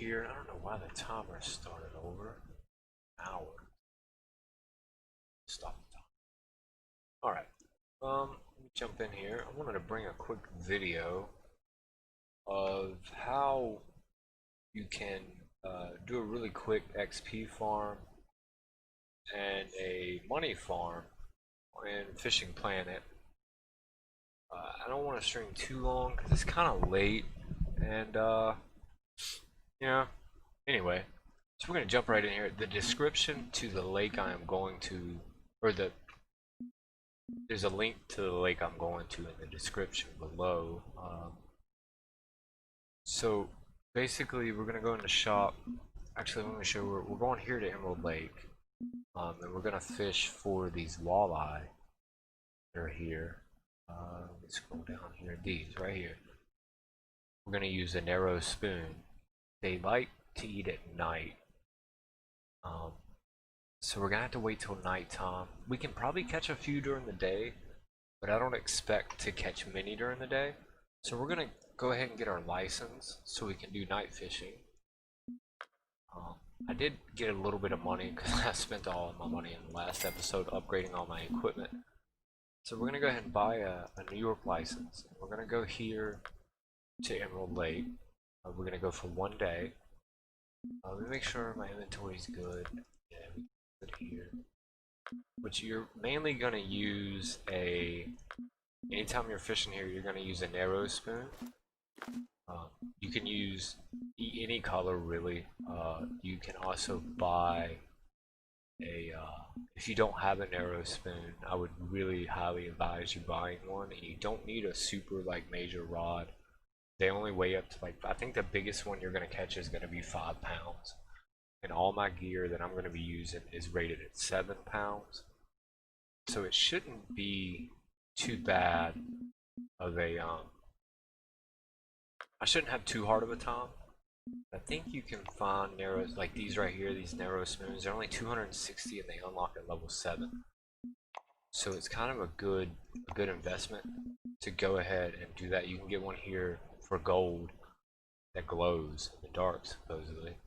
here. I don't know why the timer started over. Hour. Stop the time. Alright. Let me jump in here. I wanted to bring a quick video of how you can do a really quick XP farm and a money farm in Fishing Planet. I don't want to stream too long because it's kind of late, and yeah. Anyway, so we're gonna jump right in here. The description to the lake I am going to, or there's a link to the lake I'm going to in the description below. So basically, we're gonna go in the shop. Actually, let me show you. We're going here to Emerald Lake, and we're gonna fish for these walleye. They're here. Let me scroll down here. These right here. We're gonna use a narrow spoon. They like to eat at night, so we're gonna have to wait till nighttime. We can probably catch a few during the day, but I don't expect to catch many during the day. So we're gonna go ahead and get our license so we can do night fishing. I did get a little bit of money because I spent all of my money in the last episode upgrading all my equipment. So we're gonna go ahead and buy a New York license. We're gonna go here to Emerald Lake. We're gonna go for 1 day. Let me make sure my inventory is good. Yeah, we put it here. But you're mainly gonna use anytime you're fishing here, you're gonna use a narrow spoon. You can use any color really. You can also buy if you don't have a narrow spoon, I would really highly advise you buying one. And you don't need a super like major rod. They only weigh up to like, I think the biggest one you're gonna catch is gonna be 5 pounds. And all my gear that I'm gonna be using is rated at 7 pounds. So it shouldn't be too bad of a I shouldn't have too hard of a time. I think you can find narrows like these right here, these narrow spoons. They're only 260 and they unlock at level 7. So it's kind of a good investment to go ahead and do that. You can get one here for gold that glows in the dark supposedly.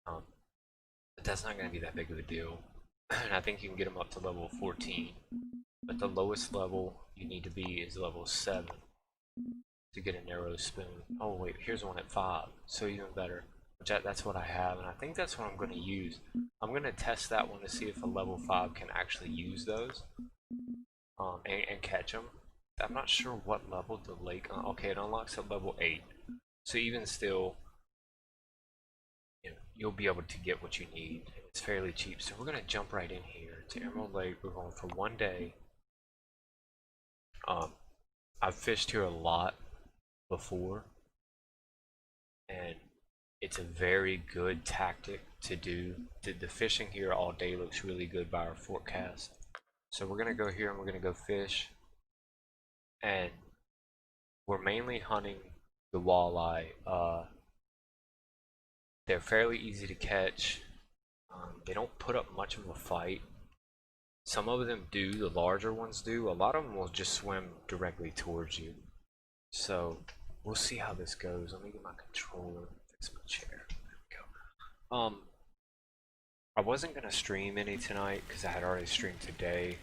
But that's not going to be that big of a deal. And I think you can get them up to level 14. But the lowest level you need to be is level 7 to get a narrow spoon. Oh wait, here's one at 5, so even better. That's what I have, and I think that's what I'm going to use. I'm going to test that one to see if a level 5 can actually use those and catch them. I'm not sure what level the lake. Okay, it unlocks at level 8, so even still, you'll be able to get what you need. It's fairly cheap, so we're going to jump right in here to Emerald Lake. We're going for 1 day. I've fished here a lot before, and it's a very good tactic to do. The fishing here all day looks really good by our forecast. So we're gonna go here and we're gonna go fish, and we're mainly hunting the walleye. They're fairly easy to catch. They don't put up much of a fight. Some of them do, the larger ones do. A lot of them will just swim directly towards you. So we'll see how this goes. Let me get my controller, fix my chair. There we go. I wasn't gonna stream any tonight because I had already streamed today,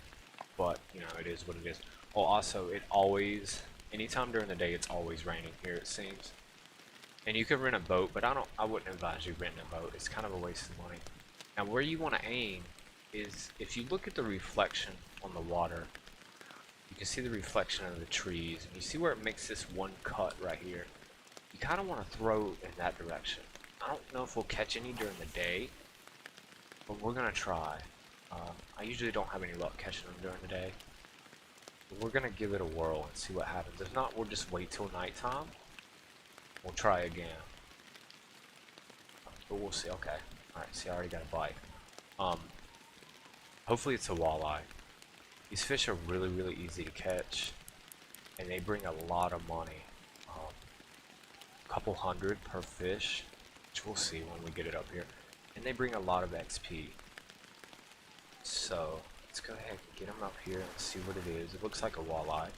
but it is what it is. Oh, also, anytime during the day, it's always raining here, it seems. And you can rent a boat, but I wouldn't advise you renting a boat. It's kind of a waste of money. Now, where you want to aim is if you look at the reflection on the water. You can see the reflection of the trees, and you see where it makes this one cut right here. You kind of want to throw in that direction. I don't know if we'll catch any during the day, but we're gonna try. I usually don't have any luck catching them during the day, but we're gonna give it a whirl and see what happens. If not, we'll just wait till nighttime. We'll try again, but we'll see. Okay, all right. See, I already got a bite. Hopefully it's a walleye. These fish are really, really easy to catch, and they bring a lot of money. A couple hundred per fish, which we'll see when we get it up here. And they bring a lot of XP. So, let's go ahead and get them up here and see what it is. It looks like a walleye.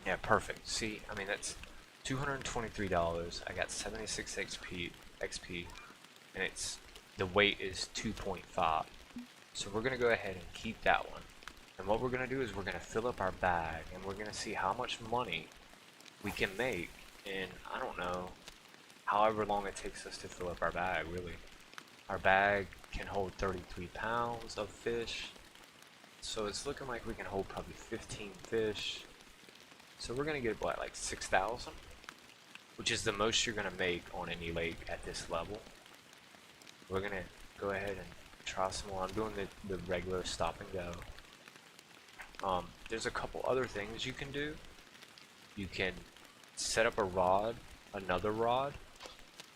Yeah, perfect. See, I mean, $223. I got 76 XP, and the weight is 2.5. So we're gonna go ahead and keep that one. And what we're gonna do is we're gonna fill up our bag, and we're gonna see how much money we can make in, I don't know, however long it takes us to fill up our bag. Really, our bag can hold 33 pounds of fish, so it's looking like we can hold probably 15 fish. So we're gonna get what, like 6,000, which is the most you're gonna make on any lake at this level. We're gonna go ahead and try some more. I'm doing the regular stop and go. There's a couple other things you can do. You can set up a rod, another rod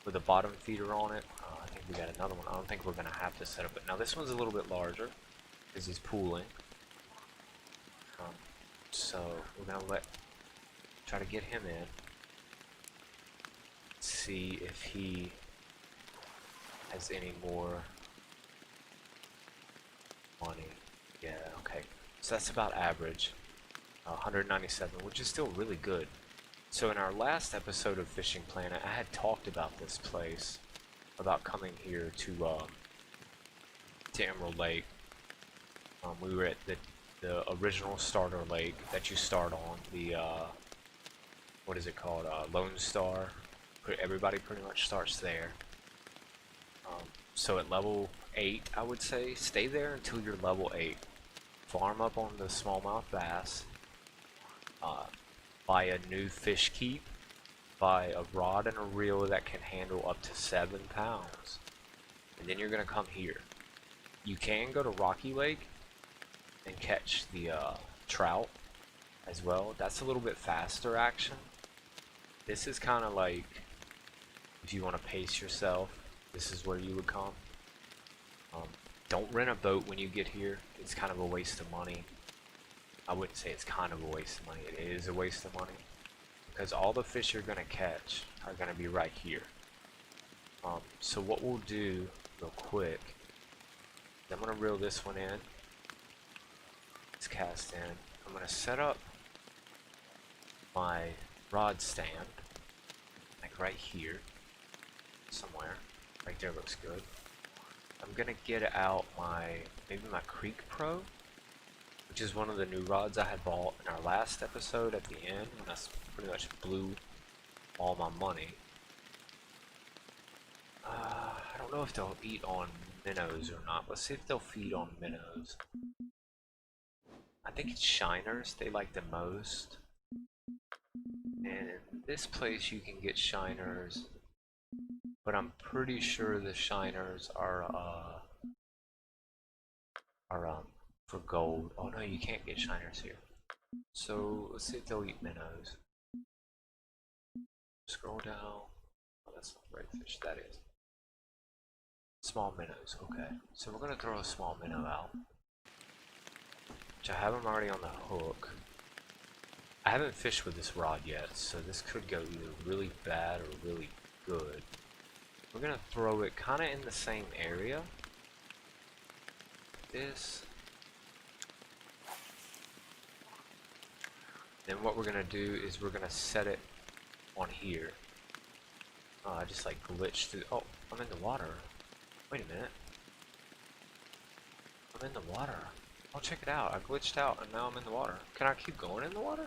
with a bottom feeder on it. I think we got another one. I don't think we're gonna have to set up it. Now this one's a little bit larger because he's pooling. So we're gonna try to get him in. See if he has any more money. Yeah, okay. So that's about average. 197, which is still really good. So in our last episode of Fishing Planet, I had talked about this place, about coming here to Emerald Lake. We were at the original starter lake that you start on, the what is it called, Lone Star. Everybody pretty much starts there. So at level 8, I would say, stay there until you're level 8. Farm up on the smallmouth bass. Buy a new fish keep. Buy a rod and a reel that can handle up to 7 pounds. And then you're going to come here. You can go to Rocky Lake and catch the trout as well. That's a little bit faster action. This is kind of like, if you want to pace yourself, this is where you would come. Don't rent a boat when you get here. It's kind of a waste of money. I wouldn't say it's kind of a waste of money. It is a waste of money, because all the fish you're going to catch are going to be right here. So what we'll do real quick, I'm going to reel this one in. Let's cast in. I'm going to set up my rod stand, like right here, somewhere. Right there looks good. I'm going to get out maybe my Creek Pro, which is one of the new rods I had bought in our last episode at the end, when I pretty much blew all my money. I don't know if they'll eat on minnows or not. Let's see if they'll feed on minnows. I think it's shiners they like the most. And in this place you can get shiners, but I'm pretty sure the shiners are for gold. Oh no, you can't get shiners here. So let's see if they'll eat minnows. Scroll down. Oh, that's not the right fish. That is small minnows. Okay, so we're gonna throw a small minnow out, which I have them already on the hook. I haven't fished with this rod yet, so this could go either really bad or really good. We're gonna throw it kind of in the same area. This. Then what we're gonna do is we're gonna set it on here. I just like glitched through. Oh, I'm in the water. Wait a minute. I'm in the water. Oh, check it out. I glitched out and now I'm in the water. Can I keep going in the water?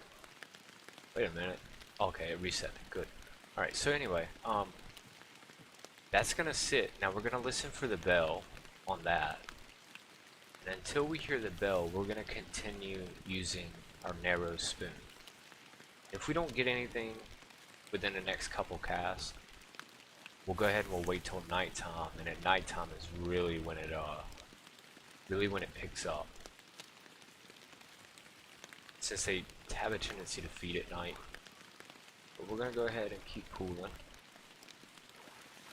Wait a minute. Okay, it reset me. Good. Alright, so anyway, that's gonna sit. Now we're gonna listen for the bell on that. And until we hear the bell, we're gonna continue using our narrow spoon. If we don't get anything within the next couple casts, we'll go ahead and we'll wait till nighttime, and at nighttime is really when it picks up. Since they have a tendency to feed at night. But we're gonna go ahead and keep pooling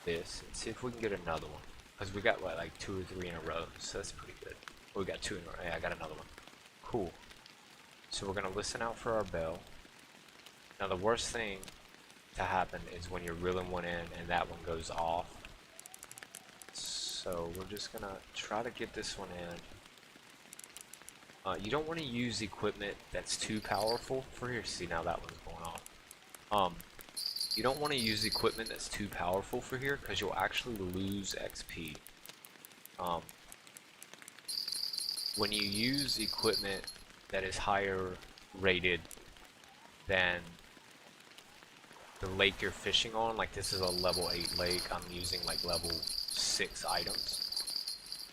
this and see if we can get another one. Because we got what, like 2 or 3 in a row, so that's pretty good. Oh, we got 2 in a row. Yeah, I got another one. Cool. So we're gonna listen out for our bell. Now the worst thing to happen is when you're reeling one in and that one goes off. So we're just gonna try to get this one in. You don't want to use equipment that's too powerful for here. See, now that one's going off. You don't want to use equipment that's too powerful for here because you'll actually lose XP. When you use equipment that is higher rated than the lake you're fishing on, like this is a level 8 lake, I'm using like level 6 items.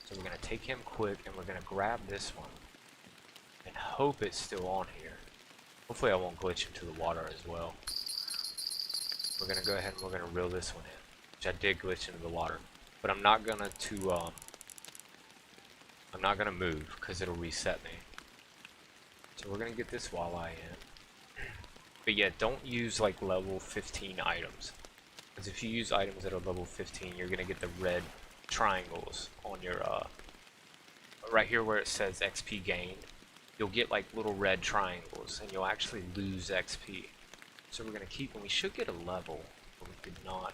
So we're going to take him quick and we're going to grab this one and hope it's still on here. Hopefully I won't glitch into the water as well. We're going to go ahead and we're going to reel this one in, which I did glitch into the water. But I'm not going to move because it'll reset me. So we're going to get this walleye in. But yeah, don't use like level 15 items. Because if you use items that are level 15, you're going to get the red triangles on your, right here where it says XP gained. You'll get like little red triangles and you'll actually lose XP. So we're going to keep, and we should get a level, but we did not.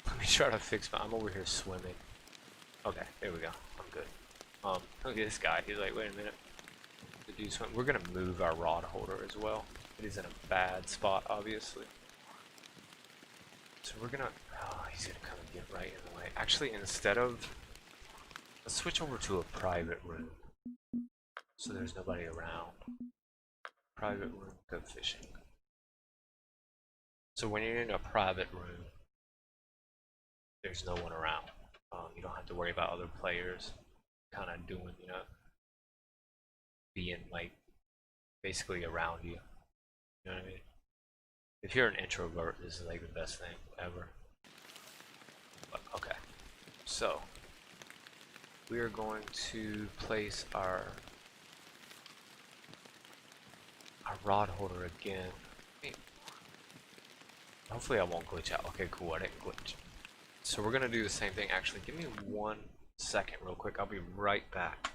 Let me try to fix I'm over here swimming. Okay, there we go. I'm good. Look at this guy. He's like, wait a minute. The dude swim. We're going to move our rod holder as well. It is in a bad spot, obviously. So we're going to, oh, he's going to come and get right in the way. Actually, instead of, let's switch over to a private room. So there's nobody around. Private room, go fishing. So when you're in a private room, there's no one around. You don't have to worry about other players kind of doing, you know, being like basically around you. You know what I mean? If you're an introvert, this is like the best thing ever. But, okay, so we are going to place our rod holder again. Hopefully I won't glitch out. Okay, cool, I didn't glitch. So we're gonna do the same thing. Actually, give me 1 second real quick. I'll be right back.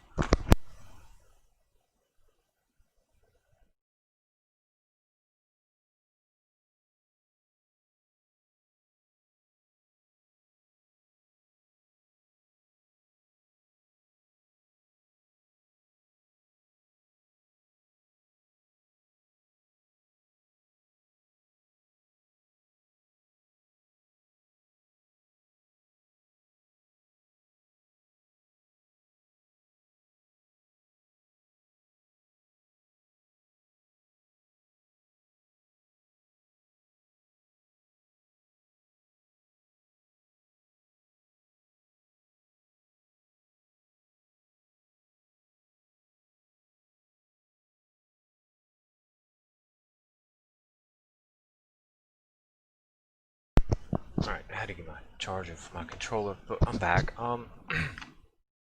Alright, I had to get my charger for my controller, but I'm back.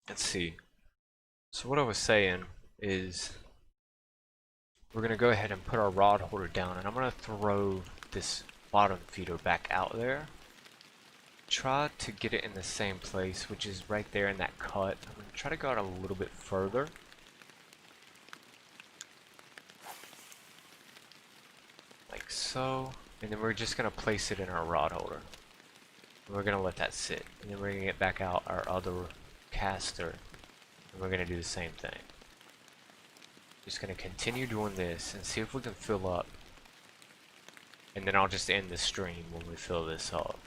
Let's see. So what I was saying is we're gonna go ahead and put our rod holder down, and I'm gonna throw this bottom feeder back out there. Try to get it in the same place, which is right there in that cut. I'm gonna try to go out a little bit further. Like so. And then we're just going to place it in our rod holder. And we're going to let that sit. And then we're going to get back out our other caster. And we're going to do the same thing. Just going to continue doing this and see if we can fill up. And then I'll just end the stream when we fill this up.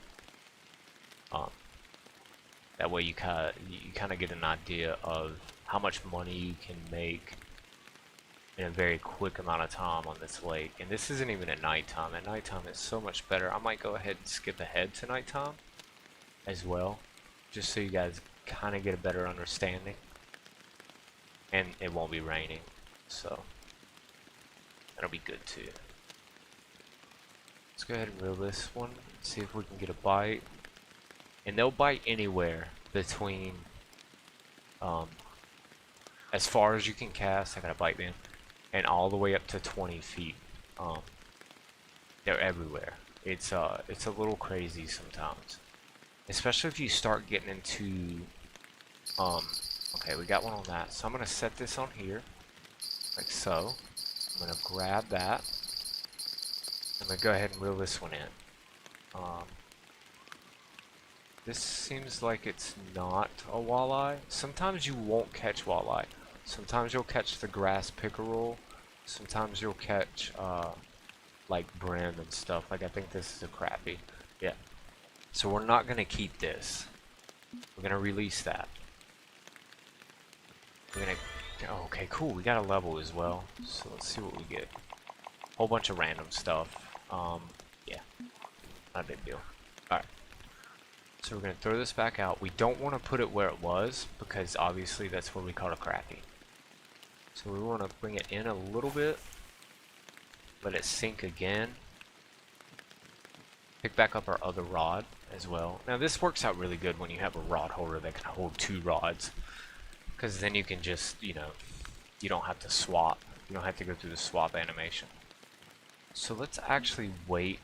That way you kind of get an idea of how much money you can make in a very quick amount of time on this lake. And this isn't even at nighttime. At nighttime it's so much better. I might go ahead and skip ahead to nighttime as well, just so you guys kind of get a better understanding. And it won't be raining, so that'll be good too. Let's go ahead and reel this one, see if we can get a bite. And they'll bite anywhere between as far as you can cast. I got a bite bin. And all the way up to 20 feet. They're everywhere. It's a little crazy sometimes, especially if you start getting into okay, we got one on that, so I'm gonna set this on here like so. I'm gonna grab that. I'm gonna go ahead and reel this one in. This seems like it's not a walleye. Sometimes you won't catch walleye. Sometimes you'll catch the grass pickerel. Sometimes you'll catch like brim and stuff. Like I think this is a crappie. Yeah. So we're not gonna keep this. We're gonna release that. We're gonna. Oh, okay, cool. We got a level as well. So let's see what we get. Whole bunch of random stuff. Yeah, not a big deal. All right. So we're gonna throw this back out. We don't want to put it where it was because obviously that's where we caught a crappie. So we want to bring it in a little bit. Let it sink again. Pick back up our other rod as well. Now this works out really good when you have a rod holder that can hold 2 rods. Because then you can just, you know, you don't have to swap. You don't have to go through the swap animation. So let's actually wait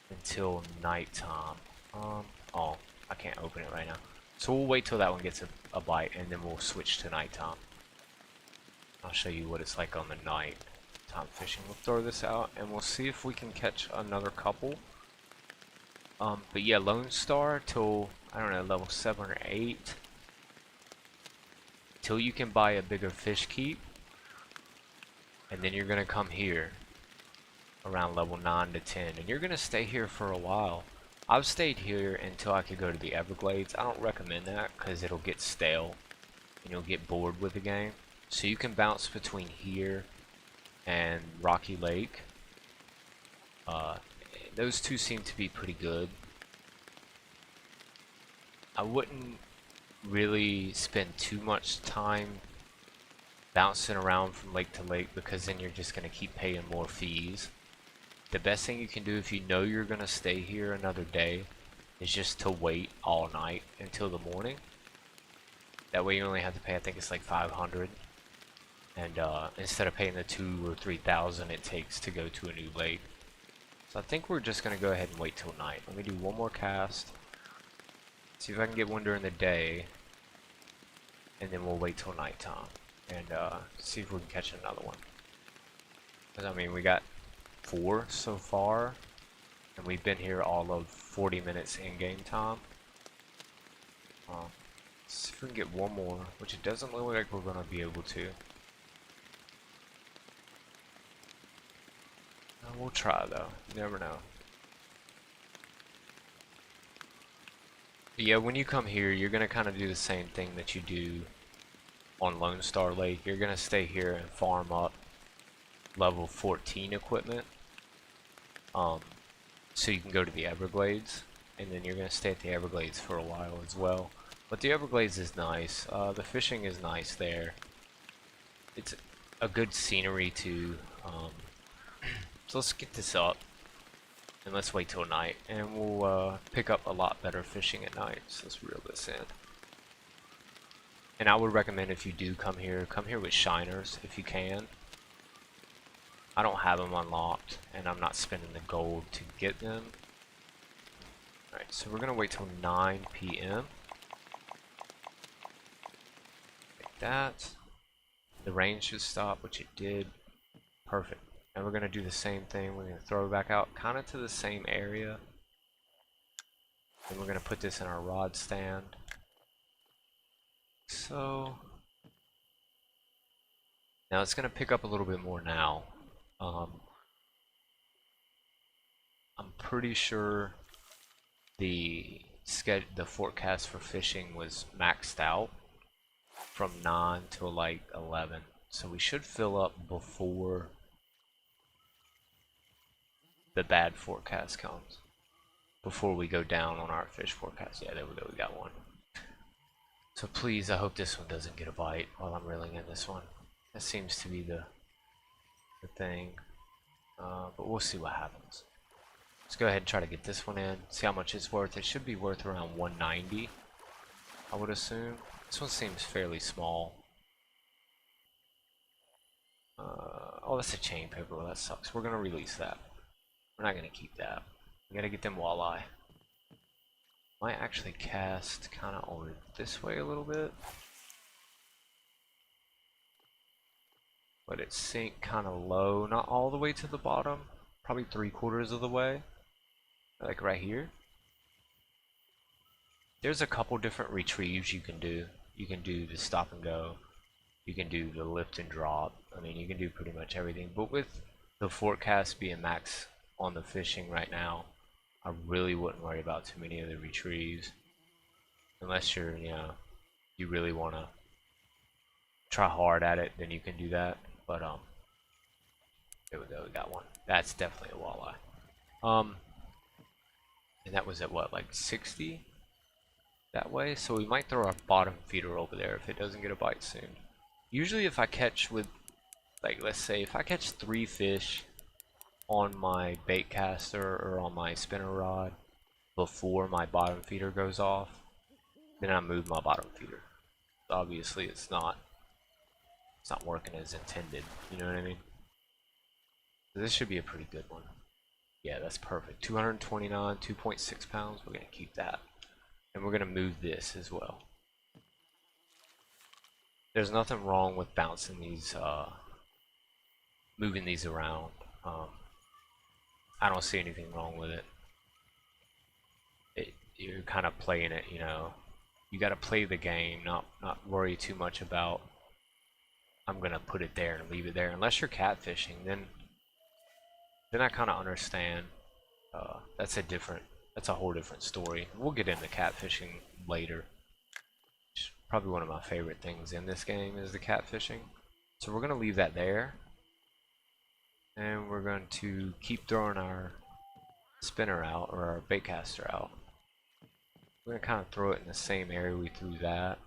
until nighttime. Oh, I can't open it right now. So we'll wait till that one gets a bite and then we'll switch to nighttime. I'll show you what it's like on the nighttime fishing. We'll throw this out and we'll see if we can catch another couple. But yeah, Lone Star till, I don't know, level 7 or 8. Till you can buy a bigger fish keep. And then you're going to come here around level 9 to 10. And you're going to stay here for a while. I've stayed here until I could go to the Everglades. I don't recommend that because it'll get stale. And you'll get bored with the game. So you can bounce between here and Rocky Lake. Those two seem to be pretty good. I wouldn't really spend too much time bouncing around from lake to lake because then you're just going to keep paying more fees. The best thing you can do if you know you're going to stay here another day is just to wait all night until the morning. That way you only have to pay, I think it's like 500. And instead of paying the 2,000 or 3,000 it takes to go to a new lake. So I think we're just going to go ahead and wait till night. Let me do one more cast. See if I can get one during the day. And then we'll wait till nighttime. And see if we can catch another one. Because I mean, we got 4 so far. And we've been here all of 40 minutes in-game time. Let's see if we can get one more. Which it doesn't look like we're going to be able to. We'll try though. You never know. But yeah, when you come here, you're gonna kind of do the same thing that you do on Lone Star Lake. You're gonna stay here and farm up level 14 equipment. So you can go to the Everglades, and then you're gonna stay at the Everglades for a while as well. But the Everglades is nice. The fishing is nice there. It's a good scenery too. So let's get this up and let's wait till night and we'll pick up a lot better fishing at night. So let's reel this in. And I would recommend if you do come here with shiners if you can. I don't have them unlocked and I'm not spending the gold to get them. Alright, so we're gonna wait till 9 p.m. like that. The rain should stop, which it did. Perfect. And we're going to do the same thing. We're going to throw it back out kind of to the same area. And we're going to put this in our rod stand. So now it's going to pick up a little bit more now. I'm pretty sure the forecast for fishing was maxed out from 9 till like 11. So we should fill up before the bad forecast comes, before we go down on our fish forecast. Yeah, there we go, we got one. So please, I hope this one doesn't get a bite while I'm reeling in this one. That seems to be the thing, but we'll see what happens. Let's go ahead and try to get this one in, see how much it's worth. It should be worth around 190, I would assume. This one seems fairly small. Oh, that's a chain paper. Well, that sucks. We're gonna release that. We're not gonna keep that. We gotta get them walleye. Might actually cast kind of over this way a little bit, but it sink kind of low, not all the way to the bottom, probably 3/4 of the way, like right here. There's a couple different retrieves you can do. You can do the stop and go. You can do the lift and drop. I mean, you can do pretty much everything. But with the forecast being max on the fishing right now, I really wouldn't worry about too many of the retrieves. Unless you're, you know, you really want to try hard at it, then you can do that. But there we go, we got one. That's definitely a walleye. And that was at what, like 60 that way? So we might throw our bottom feeder over there if it doesn't get a bite soon. Usually if I catch with, like, let's say if I catch 3 fish on my bait caster or on my spinner rod before my bottom feeder goes off, then I move my bottom feeder. Obviously it's not working as intended, you know what I mean? So this should be a pretty good one. Yeah, that's perfect. 229, 2.6 pounds, we're gonna keep that. And we're gonna move this as well. There's nothing wrong with bouncing these, moving these around. I don't see anything wrong with it. You're kind of playing it, you know. You got to play the game, not worry too much about I'm gonna put it there and leave it there. Unless you're catfishing, then I kind of understand. That's a whole different story. We'll get into catfishing later. Probably one of my favorite things in this game is the catfishing. So we're gonna leave that there, and we're going to keep throwing our spinner out, or our bait caster out. We're gonna kind of throw it in the same area we threw that.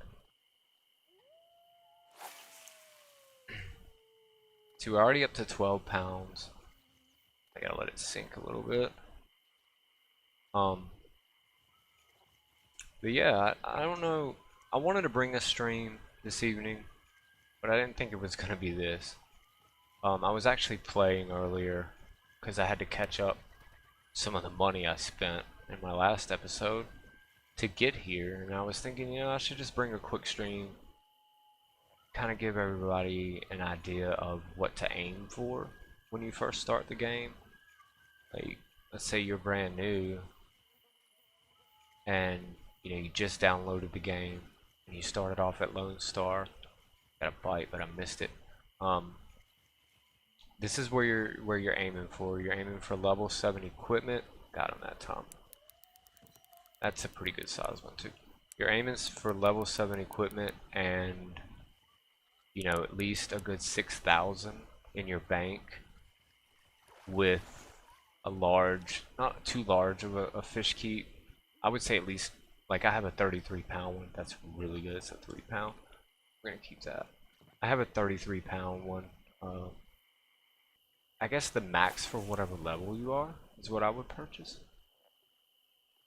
So we're already up to 12 pounds. I gotta let it sink a little bit. But yeah, I don't know. I wanted to bring a stream this evening, but I didn't think it was gonna be this. I was actually playing earlier because I had to catch up some of the money I spent in my last episode to get here, and I was thinking, you know, I should just bring a quick stream, kind of give everybody an idea of what to aim for when you first start the game. Like, let's say you're brand new and you know you just downloaded the game and you started off at Lone Star. Got a bite, but I missed it. This is where you're aiming for. You're aiming for level 7 equipment. Got him that time. That's a pretty good size one too. You're aiming for level 7 equipment, and you know, at least a good 6,000 in your bank with a large, not too large of a fish keep. I would say at least, like I have a 33-pound one. That's really good. It's a 3-pound. We're gonna keep that. I have a 33-pound one. I guess the max for whatever level you are is what I would purchase.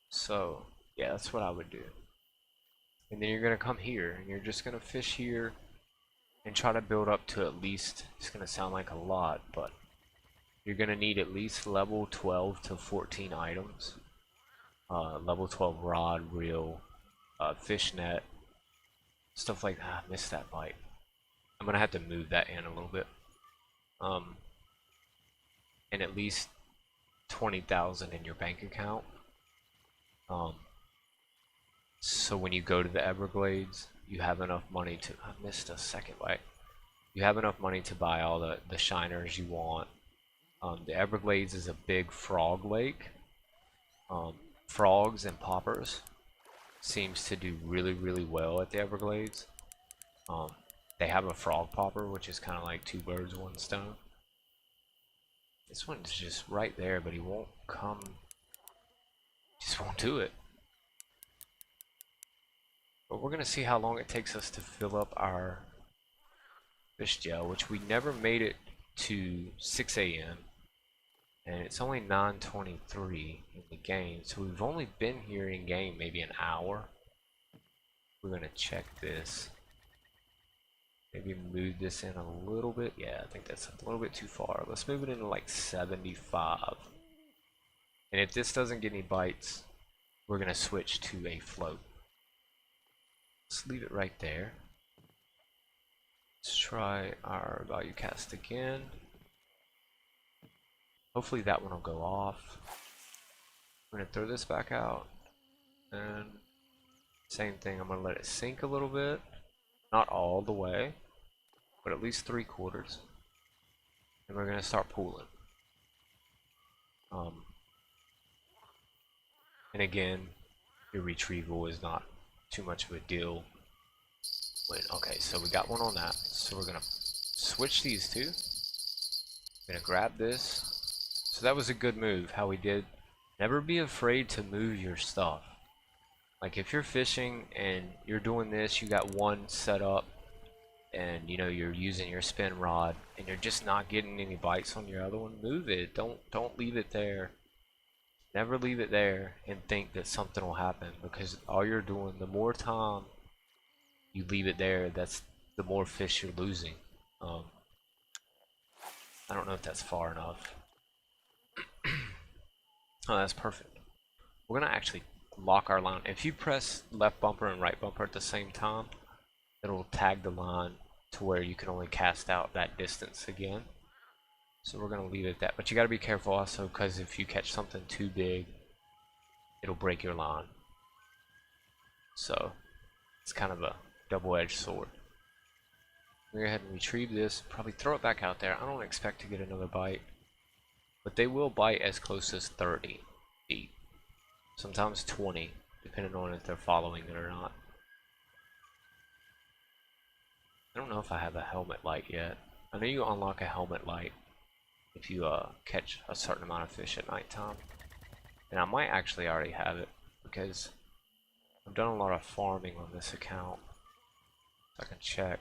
So yeah, that's what I would do. And then you're gonna come here and you're just gonna fish here and try to build up to at least, it's gonna sound like a lot, but you're gonna need at least level 12 to 14 items. Level 12 rod, reel, fish net, stuff like that. I missed that bite. I'm gonna have to move that in a little bit. And at least 20,000 in your bank account. So when you go to the Everglades, you have enough money to, I missed a second bite. You have enough money to buy all the shiners you want. The Everglades is a big frog lake. Frogs and poppers seems to do really well at the Everglades. They have a frog popper, which is kind of like 2 birds, 1 stone. This one's just right there, but he won't come. Just won't do it. But we're gonna see how long it takes us to fill up our fish gel, which we never made it to 6 a.m. and it's only 9:23 in the game, so we've only been here in game maybe an hour. We're gonna check this. Maybe move this in a little bit. Yeah, I think that's a little bit too far. Let's move it into like 75. And if this doesn't get any bites, we're gonna switch to a float. Let's leave it right there. Let's try our value cast again. Hopefully that one will go off. I'm gonna throw this back out, and same thing, I'm gonna let it sink a little bit. Not all the way, but at least 3/4. And we're gonna start pulling. And again, your retrieval is not too much of a deal. Okay, so we got one on that. So we're gonna switch these two. I'm gonna grab this. So that was a good move, how we did. Never be afraid to move your stuff. Like if you're fishing and you're doing this, you got one set up and you know you're using your spin rod and you're just not getting any bites on your other one, move it. Don't leave it there. Never leave it there and think that something will happen, because all you're doing, the more time you leave it there, that's the more fish you're losing. I don't know if that's far enough. Oh, that's perfect. We're gonna actually lock our line. If you press left bumper and right bumper at the same time, it'll tag the line to where you can only cast out that distance again. So we're gonna leave it at that. But you gotta be careful also, because if you catch something too big, it'll break your line. So it's kind of a double-edged sword. Go ahead and retrieve this, probably throw it back out there. I don't expect to get another bite, but they will bite as close as 30 feet, sometimes 20, depending on if they're following it or not. I don't know if I have a helmet light yet. I know you unlock a helmet light if you catch a certain amount of fish at nighttime, and I might actually already have it because I've done a lot of farming on this account. So I can check.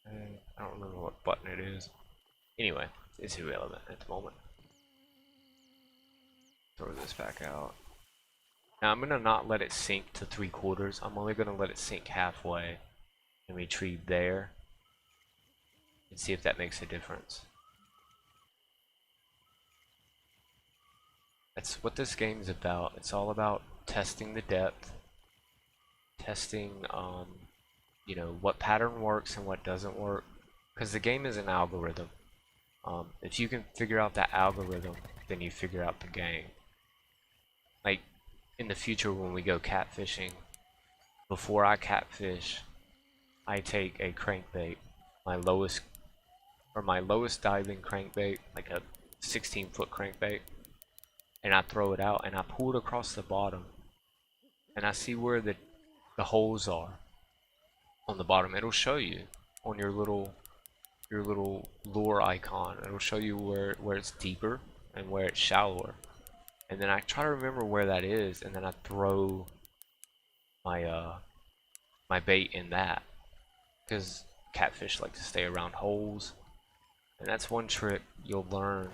I don't remember what button it is. Anyway, it's irrelevant at the moment. Throw this back out. Now I'm gonna not let it sink to 3/4. I'm only gonna let it sink halfway and retrieve there and see if that makes a difference. That's what this game is about. It's all about testing the depth, testing you know, what pattern works and what doesn't work, because the game is an algorithm. If you can figure out that algorithm, then you figure out the game. Like in the future when we go catfishing, before I catfish, I take a crankbait, my lowest diving crankbait, like a 16-foot crankbait, and I throw it out and I pull it across the bottom and I see where the holes are on the bottom. It'll show you on your little lure icon. It'll show you where it's deeper and where it's shallower. And then I try to remember where that is, and then I throw my my bait in that, because catfish like to stay around holes. And that's one trick you'll learn,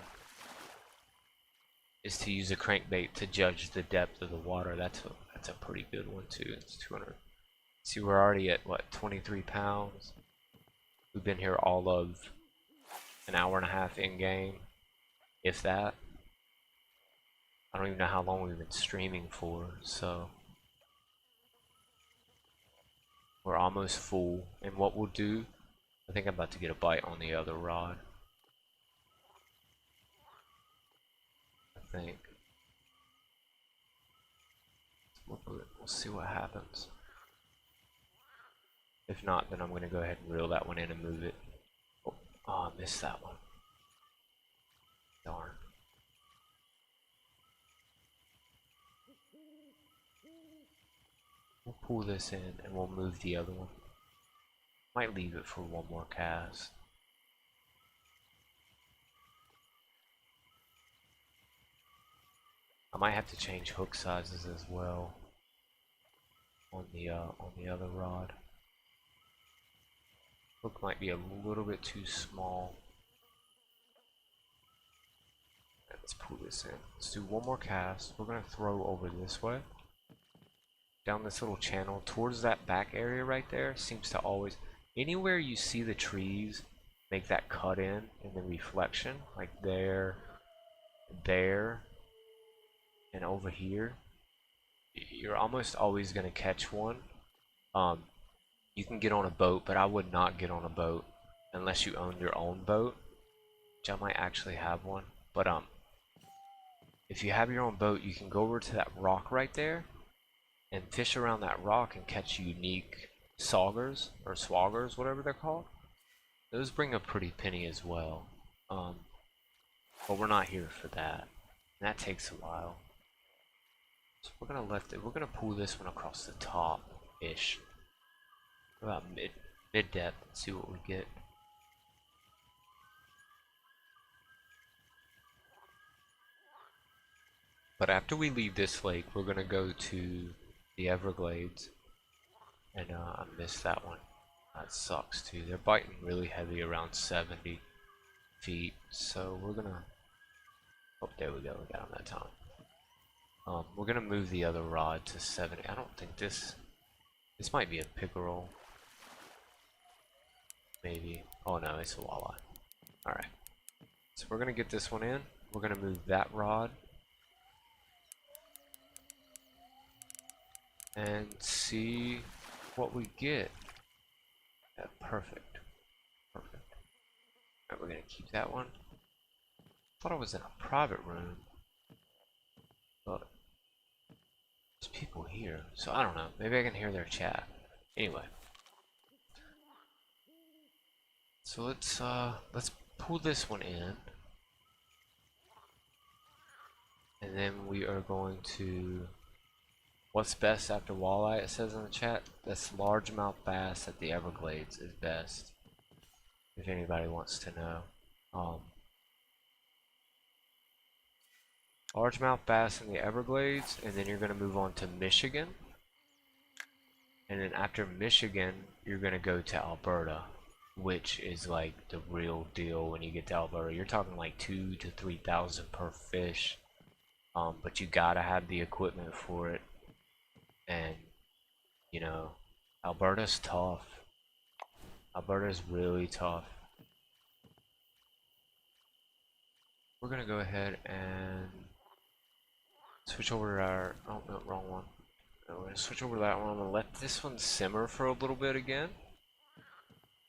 is to use a crankbait to judge the depth of the water. That's a pretty good one too. It's 200. See, we're already at what, 23 pounds. We've been here all of an hour and a half in game, if that. I don't even know how long we've been streaming for, so we're almost full. And what we'll do, I think I'm about to get a bite on the other rod. I think. We'll see what happens. If not, then I'm going to go ahead and reel that one in and move it. Oh, I missed that one. Darn. We'll pull this in and we'll move the other one. Might leave it for one more cast. I might have to change hook sizes as well on the other rod. Hook might be a little bit too small. Let's pull this in. Let's do one more cast. We're gonna throw over this way, down this little channel towards that back area right there. Seems to always, anywhere you see the trees make that cut in the reflection, like there, and over here, you're almost always gonna catch one. You can get on a boat, but I would not get on a boat unless you own your own boat, which I might actually have one. But if you have your own boat, you can go over to that rock right there and fish around that rock and catch unique saugers or swaggers, whatever they're called. Those bring a pretty penny as well. But we're not here for that. And that takes a while. So we're gonna pull this one across the top-ish. About mid depth and see what we get. But after we leave this lake, we're gonna go to the Everglades. And I missed that one. That sucks too. They're biting really heavy around 70 feet. So we're gonna. Oh, there we go. We got them that time. We're gonna move the other rod to 70. I don't think this might be a pickerel. Maybe. Oh no, it's a walleye. Alright. So we're gonna get this one in. We're gonna move that rod. And see what we get. Yeah, perfect. Perfect. Alright, we're gonna keep that one. Thought I was in a private room. But there's people here. So I don't know. Maybe I can hear their chat. Anyway. So let's pull this one in. And then we are going to what's best after walleye, it says in the chat. That's largemouth bass at the Everglades is best. If anybody wants to know. Largemouth bass in the Everglades, and then you're going to move on to Michigan. And then after Michigan, you're going to go to Alberta, which is like the real deal when you get to Alberta. You're talking like 2,000 to 3,000 per fish. But you gotta have the equipment for it. And, you know, Alberta's tough. Alberta's really tough. We're gonna go ahead and switch over to our, oh no, wrong one. We're gonna switch over to that one. I'm gonna let this one simmer for a little bit again.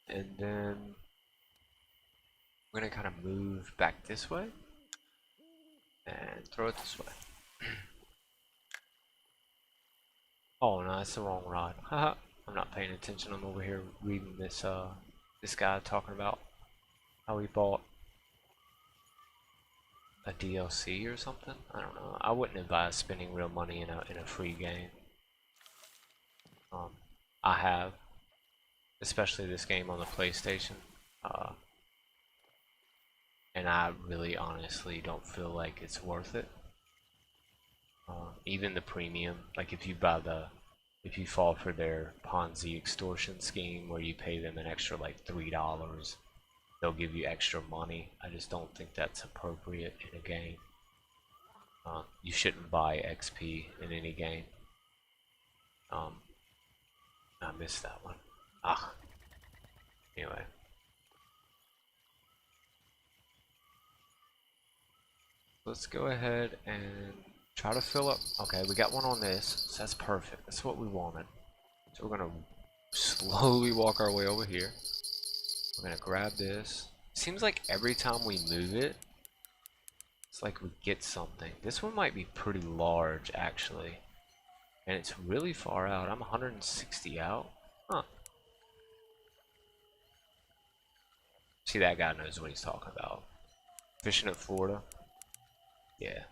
And then we're gonna kind of move back this way and throw it this way. Oh no, that's the wrong rod. Haha, I'm not paying attention. I'm over here reading this this guy talking about how he bought a DLC or something. I don't know. I wouldn't advise spending real money in a free game. I have, especially this game on the PlayStation, and I really honestly don't feel like it's worth it. Even the premium, like if you fall for their Ponzi extortion scheme where you pay them an extra like $3, they'll give you extra money. I just don't think that's appropriate in a game. You shouldn't buy XP in any game. I missed that one. Anyway. Let's go ahead and try to fill up. Okay, we got one on this, so that's perfect. That's what we wanted. So we're gonna slowly walk our way over here. We're gonna grab this. Seems like every time we move it, it's like we get something. This one might be pretty large, actually. And it's really far out. I'm 160 out. Huh. See, that guy knows what he's talking about. Fishing at Florida. Yeah.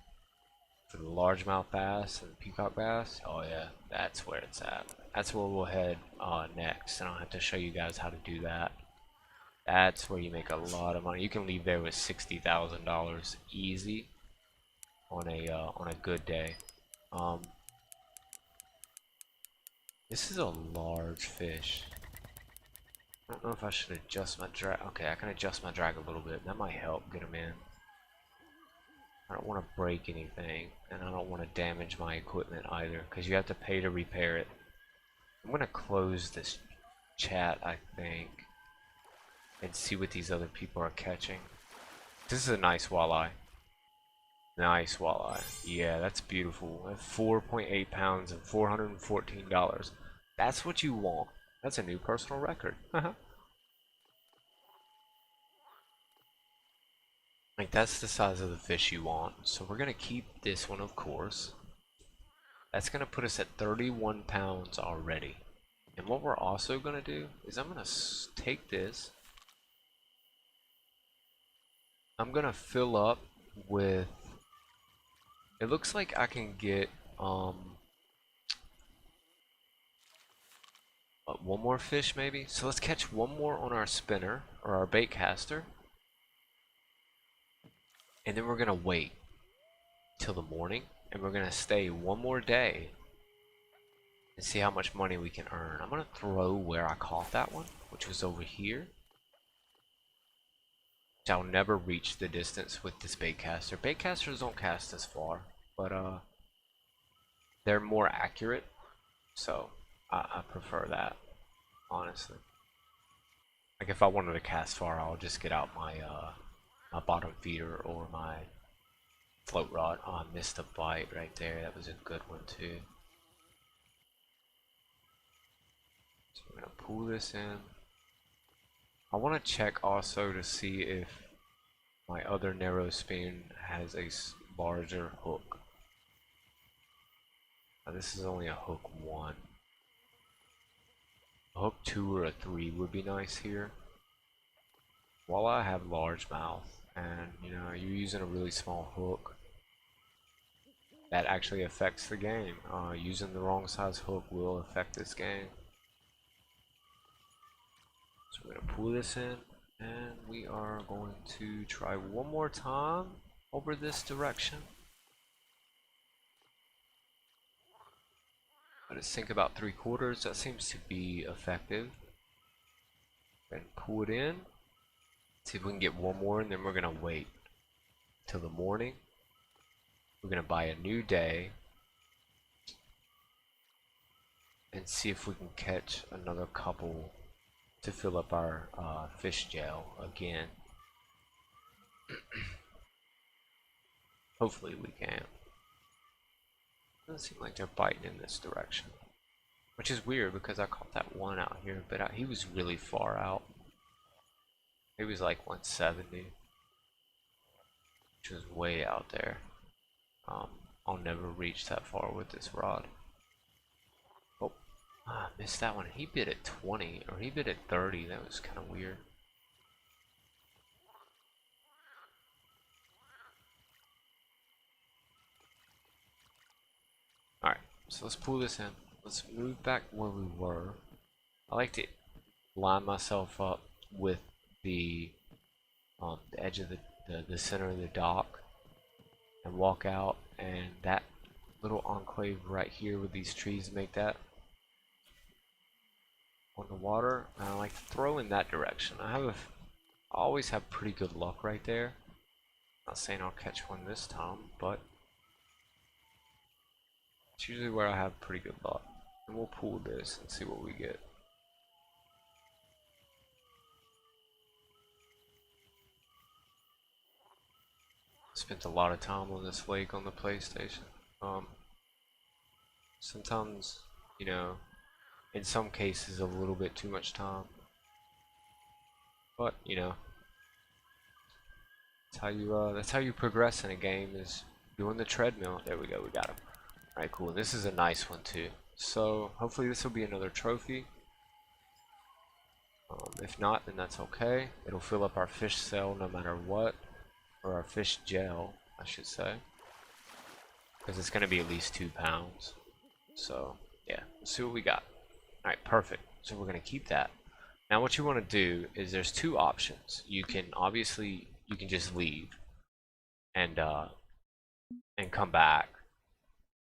For the largemouth bass and the peacock bass. Oh yeah, that's where it's at. That's where we'll head next. And I'll have to show you guys how to do that. That's where you make a lot of money. You can leave there with $60,000 easy on a good day. This is a large fish. I don't know if I should adjust my drag. Okay, I can adjust my drag a little bit. That might help get him in. I don't want to break anything, and I don't want to damage my equipment either, because you have to pay to repair it. I'm going to close this chat, I think, and see what these other people are catching. This is a nice walleye. Nice walleye. Yeah, that's beautiful. That's 4.8 pounds and $414. That's what you want. That's a new personal record. Like, that's the size of the fish you want. So we're going to keep this one, of course. That's going to put us at 31 pounds already. And what we're also going to do is I'm going to take this. I'm going to fill up with It looks like I can get one more fish maybe. So let's catch one more on our spinner or our bait caster, and then we're gonna wait till the morning, and we're gonna stay one more day and see how much money we can earn. I'm gonna throw where I caught that one, which was over here. I'll never reach the distance with this bait caster. Bait casters don't cast as far, but they're more accurate, so I prefer that, honestly. Like if I wanted to cast far, I'll just get out my my bottom feeder or my float rod. Oh, I missed a bite right there. That was a good one too. So we're gonna pull this in. I want to check also to see if my other narrow spin has a larger hook. Now, this is only a hook 1. A hook 2 or a 3 would be nice here. While I have large mouth, and you know, you're using a really small hook, that actually affects the game. Using the wrong size hook will affect this game. So we're gonna pull this in, and we are going to try one more time over this direction. Let us sink about 3/4. That seems to be effective. And pull it in. See if we can get one more, and then we're gonna wait till the morning. We're gonna buy a new day and see if we can catch another couple to fill up our fish jail again. Hopefully we can. Doesn't seem like they're biting in this direction, which is weird because I caught that one out here, but he was really far out. He was like 170, which was way out there. I'll never reach that far with this rod. Oh, I missed that one. He bit at 20, or he bit at 30. That was kind of weird. Alright, so let's pull this in. Let's move back where we were. I like to line myself up with the edge of the center of the dock and walk out, and that little enclave right here with these trees make that on the water. And I like to throw in that direction. I always have pretty good luck right there. Not saying I'll catch one this time, but it's usually where I have pretty good luck. And we'll pull this and see what we get. Spent a lot of time on this lake on the PlayStation. Sometimes, you know, in some cases a little bit too much time. But, you know, that's how you progress in a game, is doing the treadmill. There we go, we got him. Alright, cool. This is a nice one too. So hopefully this will be another trophy. If not, then that's okay. It'll fill up our fish cell no matter what. Or our fish gel, I should say. Because it's going to be at least 2 pounds. So, yeah. Let's see what we got. Alright, perfect. So we're going to keep that. Now what you want to do is there's 2 options. You can just leave and come back.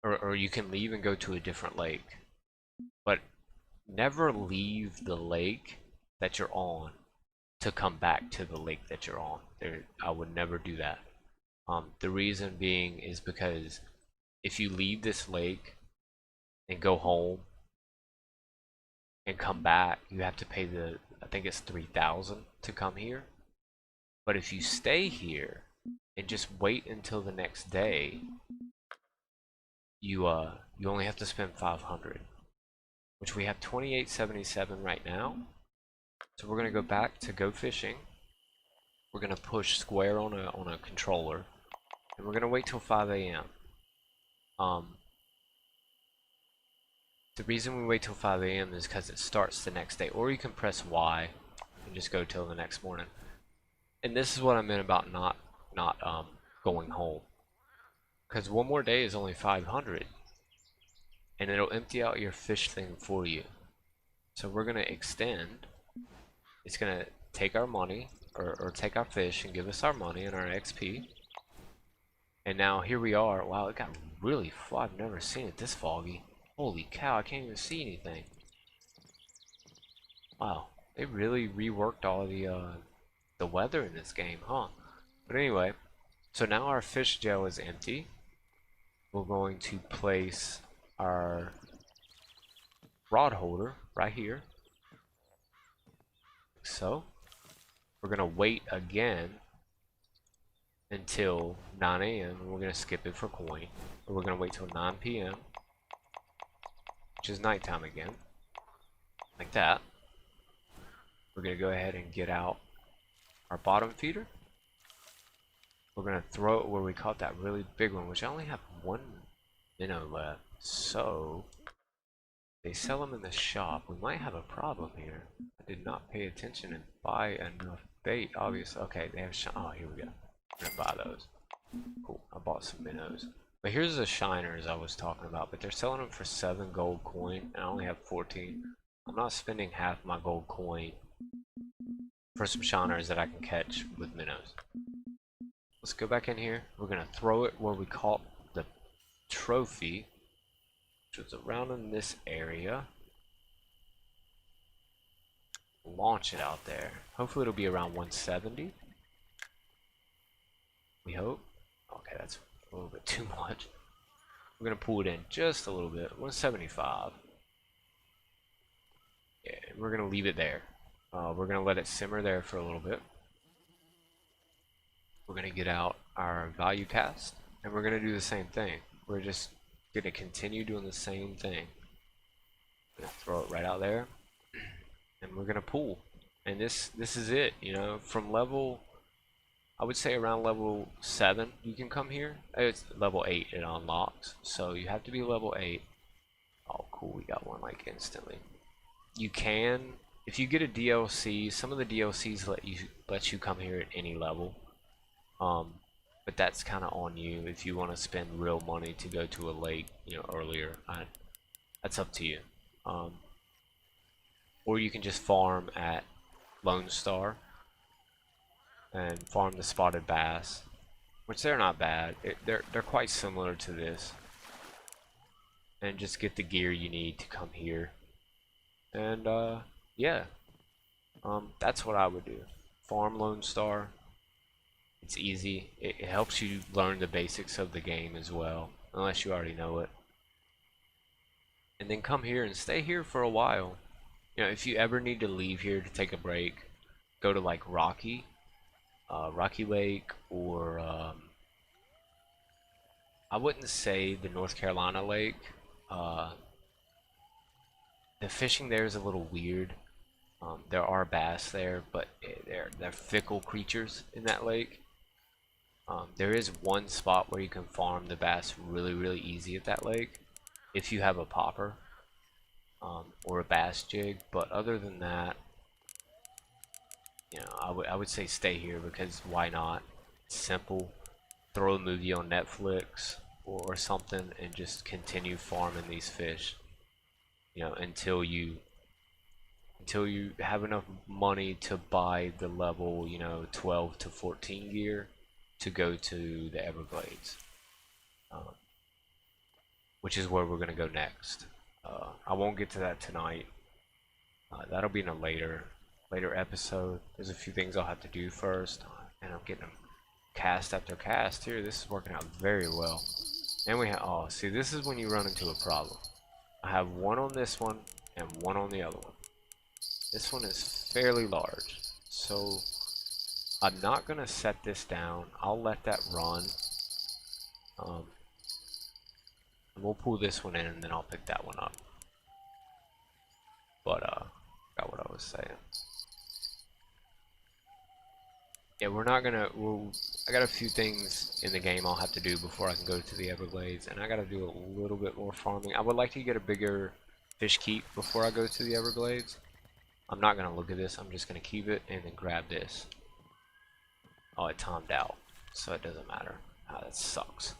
Or you can leave and go to a different lake. But never leave the lake that you're on to come back to the lake that you're on. I would never do that. The reason being is because if you leave this lake and go home and come back, you have to pay I think it's 3,000 to come here. But if you stay here and just wait until the next day, you only have to spend 500, which we have 2877 right now. So we're gonna go back to go fishing. We're gonna push square on a controller, and we're gonna wait till 5 a.m. The reason we wait till 5 a.m. is because it starts the next day, or you can press Y and just go till the next morning. And this is what I meant about not going home. because one more day is only 500, and it'll empty out your fish thing for you. So we're gonna extend. It's gonna take our money, or take our fish and give us our money and our XP. And now here we are. Wow, it got really fog. I've never seen it this foggy. Holy cow, I can't even see anything. Wow, they really reworked all the weather in this game, huh? But anyway, so now our fish gel is empty. We're going to place our rod holder right here. So we're gonna wait again until 9 AM and we're gonna skip it for coin. Or we're gonna wait till 9 PM, which is nighttime again, like that. We're gonna go ahead and get out our bottom feeder. We're gonna throw it where we caught that really big one, which I only have one minnow left. So they sell them in the shop. We might have a problem here. I did not pay attention and buy enough bait, obviously. Okay, they have oh, here we go. I'm gonna buy those. Cool, I bought some minnows. But here's the shiners I was talking about, but they're selling them for 7 gold coin, and I only have 14. I'm not spending half my gold coin for some shiners that I can catch with minnows. Let's go back in here. We're gonna throw it where we caught the trophy, which was around in this area. Launch it out there. Hopefully it'll be around 170. We hope. Okay, that's a little bit too much. We're gonna pull it in just a little bit. 175. Yeah, we're gonna leave it there. We're gonna let it simmer there for a little bit. We're gonna get out our value cast, and we're gonna do the same thing. We're just gonna continue doing the same thing. Gonna throw it right out there, and we're gonna pull. And this is it. You know, from level, I would say around level 7, you can come here. It's level 8 it unlocks, so you have to be level 8. Oh, cool! We got one like instantly. You can, if you get a DLC, some of the DLCs let you come here at any level. But that's kind of on you if you want to spend real money to go to a lake, you know, earlier. That's up to you. Or you can just farm at Lone Star and farm the spotted bass, which they're not bad. They're quite similar to this, and just get the gear you need to come here. And yeah, that's what I would do. Farm Lone Star. It's easy. It helps you learn the basics of the game as well, unless you already know it. And then come here and stay here for a while. You know, if you ever need to leave here to take a break, go to like Rocky Lake, or I wouldn't say the North Carolina lake. The fishing there is a little weird. There are bass there, but they're fickle creatures in that lake. There is one spot where you can farm the bass really easy at that lake if you have a popper or a bass jig. But other than that, you know, I would say stay here, because why not? It's simple. Throw a movie on Netflix or something and just continue farming these fish. You know, until you have enough money to buy the level, you know, 12 to 14 gear to go to the Everglades, which is where we're gonna go next. I won't get to that tonight. That'll be in a later episode. There's a few things I'll have to do first, and I'm getting them cast after cast here. This is working out very well. And we have, oh, see, this is when you run into a problem. I have one on this one and one on the other one. This one is fairly large, so I'm not gonna set this down. I'll let that run. And we'll pull this one in, and then I'll pick that one up. But got what I was saying. Yeah, we're not gonna. I got a few things in the game I'll have to do before I can go to the Everglades, and I gotta do a little bit more farming. I would like to get a bigger fish keep before I go to the Everglades. I'm not gonna look at this. I'm just gonna keep it and then grab this. Oh, it timed out, so it doesn't matter. Ah, that sucks.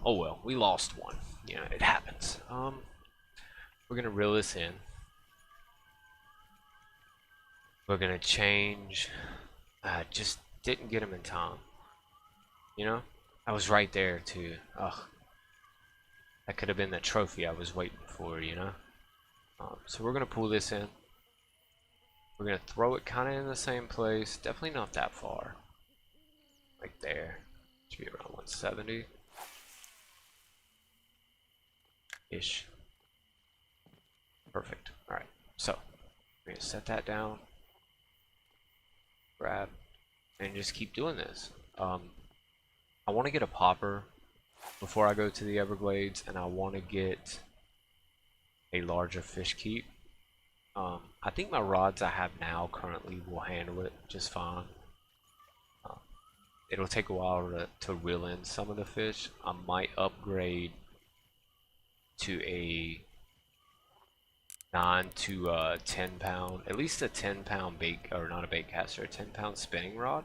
Oh well, we lost one. You know, it happens. We're gonna reel this in. We're gonna change. Just didn't get him in time. You know, I was right there too. Ugh, that could have been the trophy I was waiting for. You know. So we're gonna pull this in. We're gonna throw it kind of in the same place. Definitely not that far. Like there. Should be around 170 ish. Perfect. All right. So we're gonna set that down. Grab and just keep doing this. I want to get a popper before I go to the Everglades, and I want to get a larger fish keep. I think my rods I have now currently will handle it just fine. It'll take a while to reel in some of the fish. I might upgrade to a 9 to 10 pound, at least a 10 pound bait, or not a bait caster, a 10 pound spinning rod,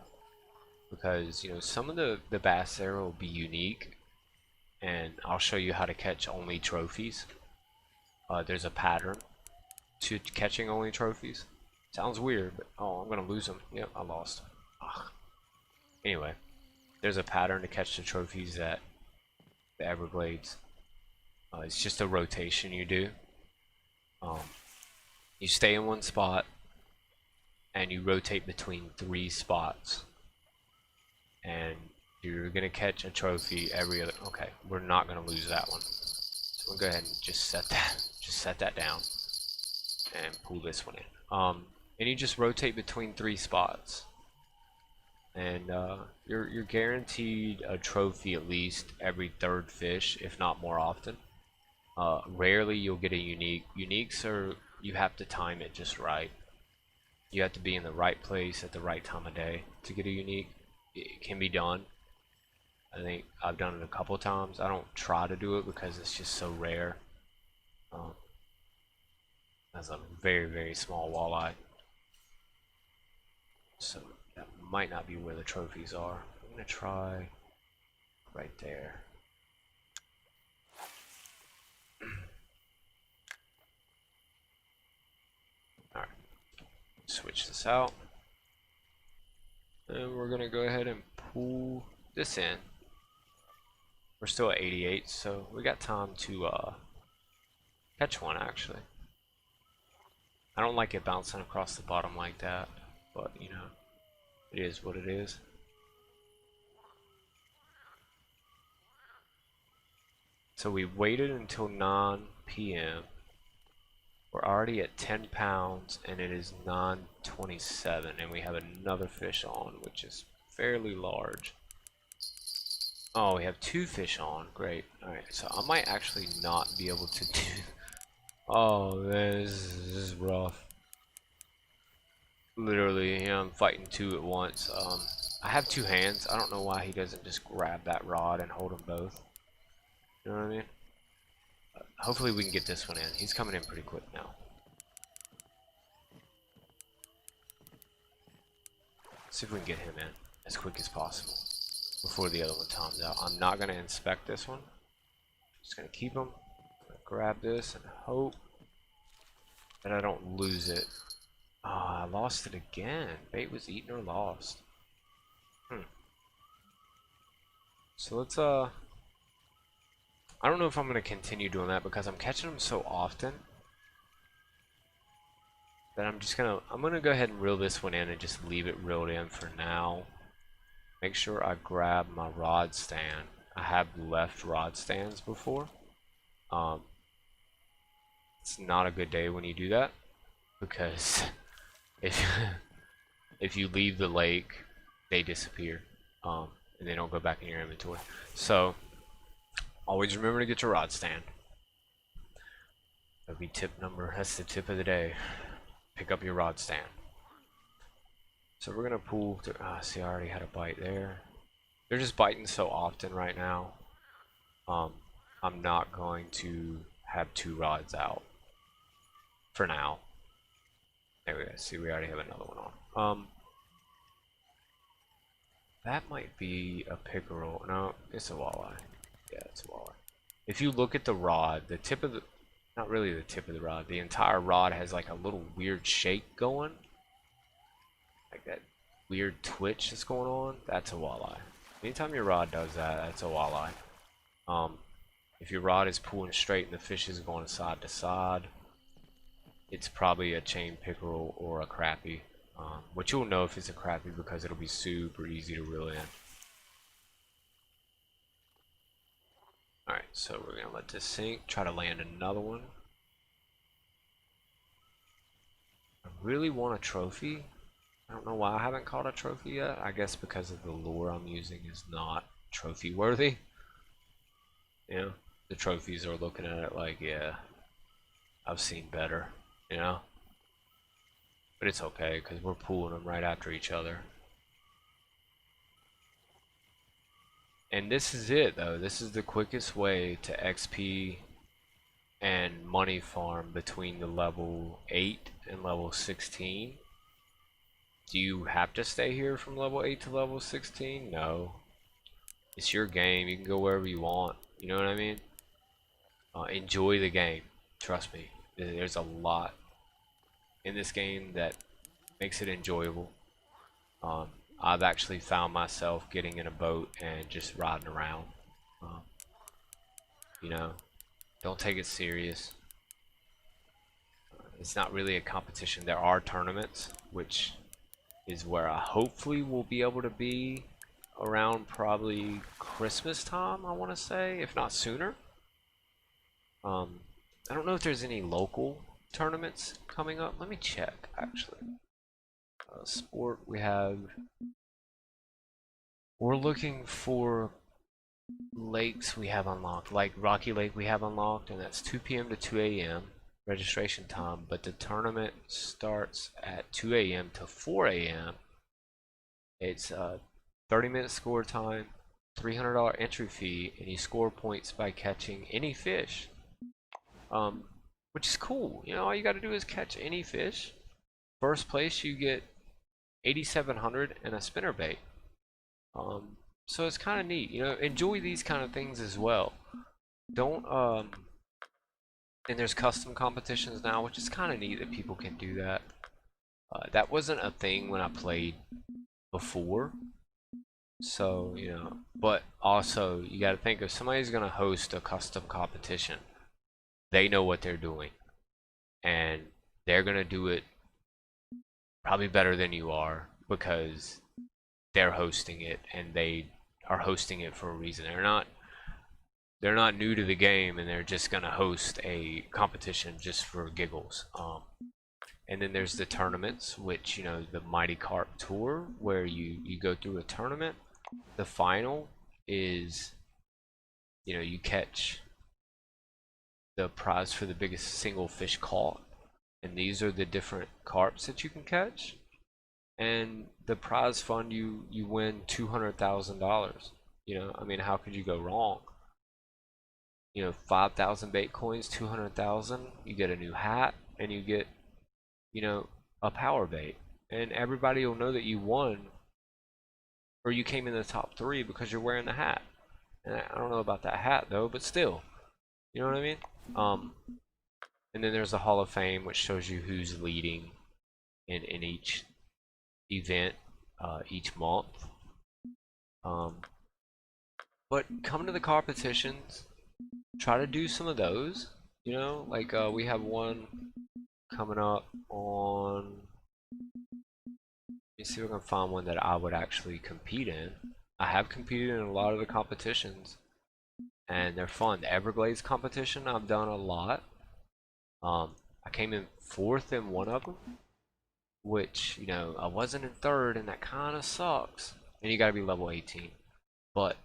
because you know some of the bass there will be unique, and I'll show you how to catch only trophies. There's a pattern to catching only trophies. Sounds weird, but oh, I'm gonna lose them. Yep, I lost. Ugh. Anyway, there's a pattern to catch the trophies at the Everglades. It's just a rotation you do. You stay in one spot and you rotate between 3 spots, and you're gonna catch a trophy every other. Okay, we're not gonna lose that one. So we'll go ahead and just set that down and pull this one in. And you just rotate between 3 spots, and you're guaranteed a trophy at least every 3rd fish, if not more often. Rarely you'll get a unique. Uniques are, you have to time it just right. You have to be in the right place at the right time of day to get a unique. It can be done. I think I've done it a couple times. I don't try to do it because it's just so rare. That's a very, very small walleye. So that might not be where the trophies are. I'm gonna try right there. Alright, switch this out. And we're gonna go ahead and pull this in. We're still at 88, so we got time to catch one actually. I don't like it bouncing across the bottom like that, but you know, it is what it is. So we waited until 9 p.m. We're already at 10 pounds and it is 9:27, and we have another fish on, which is fairly large. Oh, we have 2 fish on. Great. Alright, so I might actually not be able to do. Oh, man, this is rough. Literally, you know, I'm fighting 2 at once. I have 2 hands. I don't know why he doesn't just grab that rod and hold them both. You know what I mean? Hopefully we can get this one in. He's coming in pretty quick now. See if we can get him in as quick as possible before the other one times out. I'm not going to inspect this one. Just going to keep him. Grab this and hope that I don't lose it. Ah, I lost it again. Bait was eaten or lost. So let's I don't know if I'm gonna continue doing that because I'm catching them so often that I'm gonna go ahead and reel this one in and just leave it reeled in for now. Make sure I grab my rod stand. I have left rod stands before. It's not a good day when you do that, because if you leave the lake, they disappear, and they don't go back in your inventory. So always remember to get your rod stand. That'd be that's the tip of the day. Pick up your rod stand. So we're gonna pull through. See, I already had a bite there. They're just biting so often right now. I'm not going to have 2 rods out for now. There we go. See, we already have another one on. That might be a pickerel. No, it's a walleye. Yeah, it's a walleye. If you look at the rod, the tip of the, not really the tip of the rod, the entire rod has like a little weird shake going. Like that weird twitch that's going on, that's a walleye. Anytime your rod does that, that's a walleye. If your rod is pulling straight and the fish is going side to side, it's probably a chain pickerel or a crappie. Which you'll know if it's a crappie because it'll be super easy to reel in. Alright, so we're gonna let this sink, try to land another one. I really want a trophy. I don't know why I haven't caught a trophy yet. I guess because of the lure I'm using is not trophy worthy. You know, the trophies are looking at it like, yeah, I've seen better, you know? But it's okay, because we're pulling them right after each other. And this is it, though. This is the quickest way to XP and money farm between the level 8 and level 16. Do you have to stay here from level 8 to level 16? No. It's your game. You can go wherever you want. You know what I mean? Enjoy the game. Trust me. There's a lot in this game that makes it enjoyable. I've actually found myself getting in a boat and just riding around. You know, don't take it serious. It's not really a competition. There are tournaments, which is where I hopefully will be able to be around probably Christmas time, I want to say, if not sooner. I don't know if there's any local tournaments coming up. Let me check, actually. Sport, we're looking for lakes we have unlocked, like Rocky Lake we have unlocked, and that's 2 p.m. to 2 a.m. registration time, but the tournament starts at 2 a.m. to 4 a.m. It's 30-minute score time, $300 entry fee, and you score points by catching any fish. Which is cool. You know, all you got to do is catch any fish. First place, you get 8,700 and a spinnerbait. So it's kind of neat. You know, enjoy these kind of things as well. Don't and there's custom competitions now, which is kind of neat that people can do that. That wasn't a thing when I played before. So, you know, but also you got to think if somebody's going to host a custom competition, they know what they're doing, and they're going to do it probably better than you are because they're hosting it, and they are hosting it for a reason. They're not new to the game, and they're just going to host a competition just for giggles. And then there's the tournaments, which, you know, the Mighty Carp Tour, where you go through a tournament. The final is, you know, you catch the prize for the biggest single fish caught, and these are the different carps that you can catch, and the prize fund, you win $200,000. You know, I mean, how could you go wrong? You know, 5,000 bait coins, 200,000, you get a new hat, and you get, you know, a power bait, and everybody will know that you won or you came in the top 3 because you're wearing the hat. And I don't know about that hat though, but still, you know what I mean? And then there's the Hall of Fame, which shows you who's leading in each event each month. But come to the competitions, try to do some of those. You know, like we have one coming up on. Let me see if I can find one that I would actually compete in. I have competed in a lot of the competitions, and they're fun. The Everglades competition, I've done a lot. I came in 4th in one of them, which, you know, I wasn't in 3rd, and that kind of sucks. And you got to be level 18. But,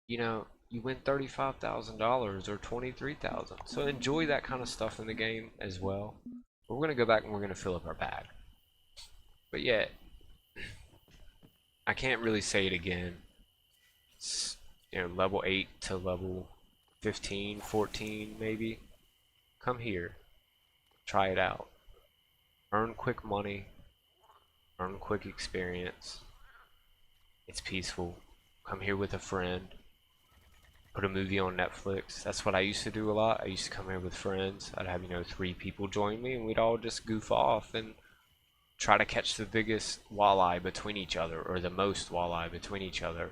you know, you win $35,000 or $23,000. So enjoy that kind of stuff in the game as well. But we're going to go back and we're going to fill up our bag. But yeah, I can't really say it again. It's, you know, level 8 to level 15, 14 maybe. Come here. Try it out. Earn quick money. Earn quick experience. It's peaceful. Come here with a friend. put a movie on Netflix. That's what I used to do a lot. I used to come here with friends. I'd have, 3 people join me, and we'd all just goof off and try to catch the biggest walleye between each other, or the most walleye between each other.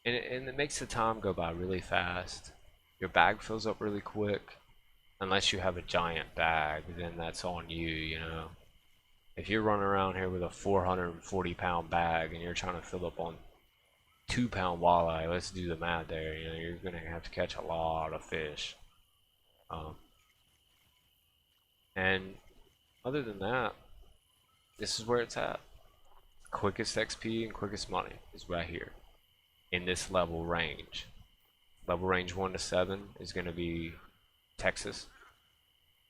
And it makes the time go by really fast. Your bag fills up really quick. Unless you have a giant bag, then that's on you, If you're running around here with a 440-pound bag and you're trying to fill up on 2-pound walleye, let's do the math there. You're gonna have to catch a lot of fish. And other than that, this is where it's at. Quickest XP and quickest money is right here in this level range. Level range 1 to 7 is gonna be Texas.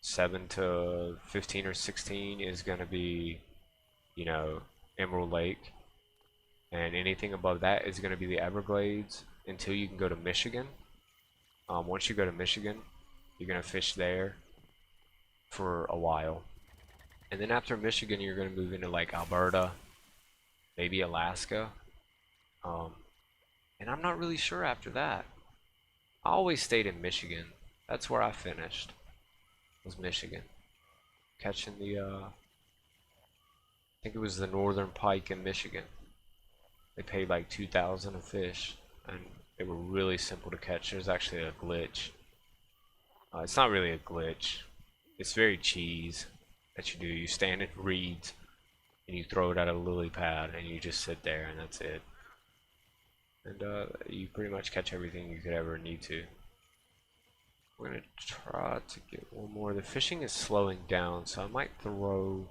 7 to 15 or 16 is gonna be, Emerald Lake. And anything above that is going to be the Everglades until you can go to Michigan. Once you go to Michigan, you're going to fish there for a while. And then after Michigan, you're going to move into like Alberta, maybe Alaska. And I'm not really sure after that. I always stayed in Michigan. That's where I finished, was Michigan. Catching the, I think it was the northern pike in Michigan. They paid like $2,000 a fish, and they were really simple to catch. There's actually a glitch. It's not really a glitch. It's very cheese that you do. You stand in reeds, and you throw it at a lily pad, and you just sit there, and that's it. And you pretty much catch everything you could ever need to. We're gonna try to get one more. The fishing is slowing down, so I might throw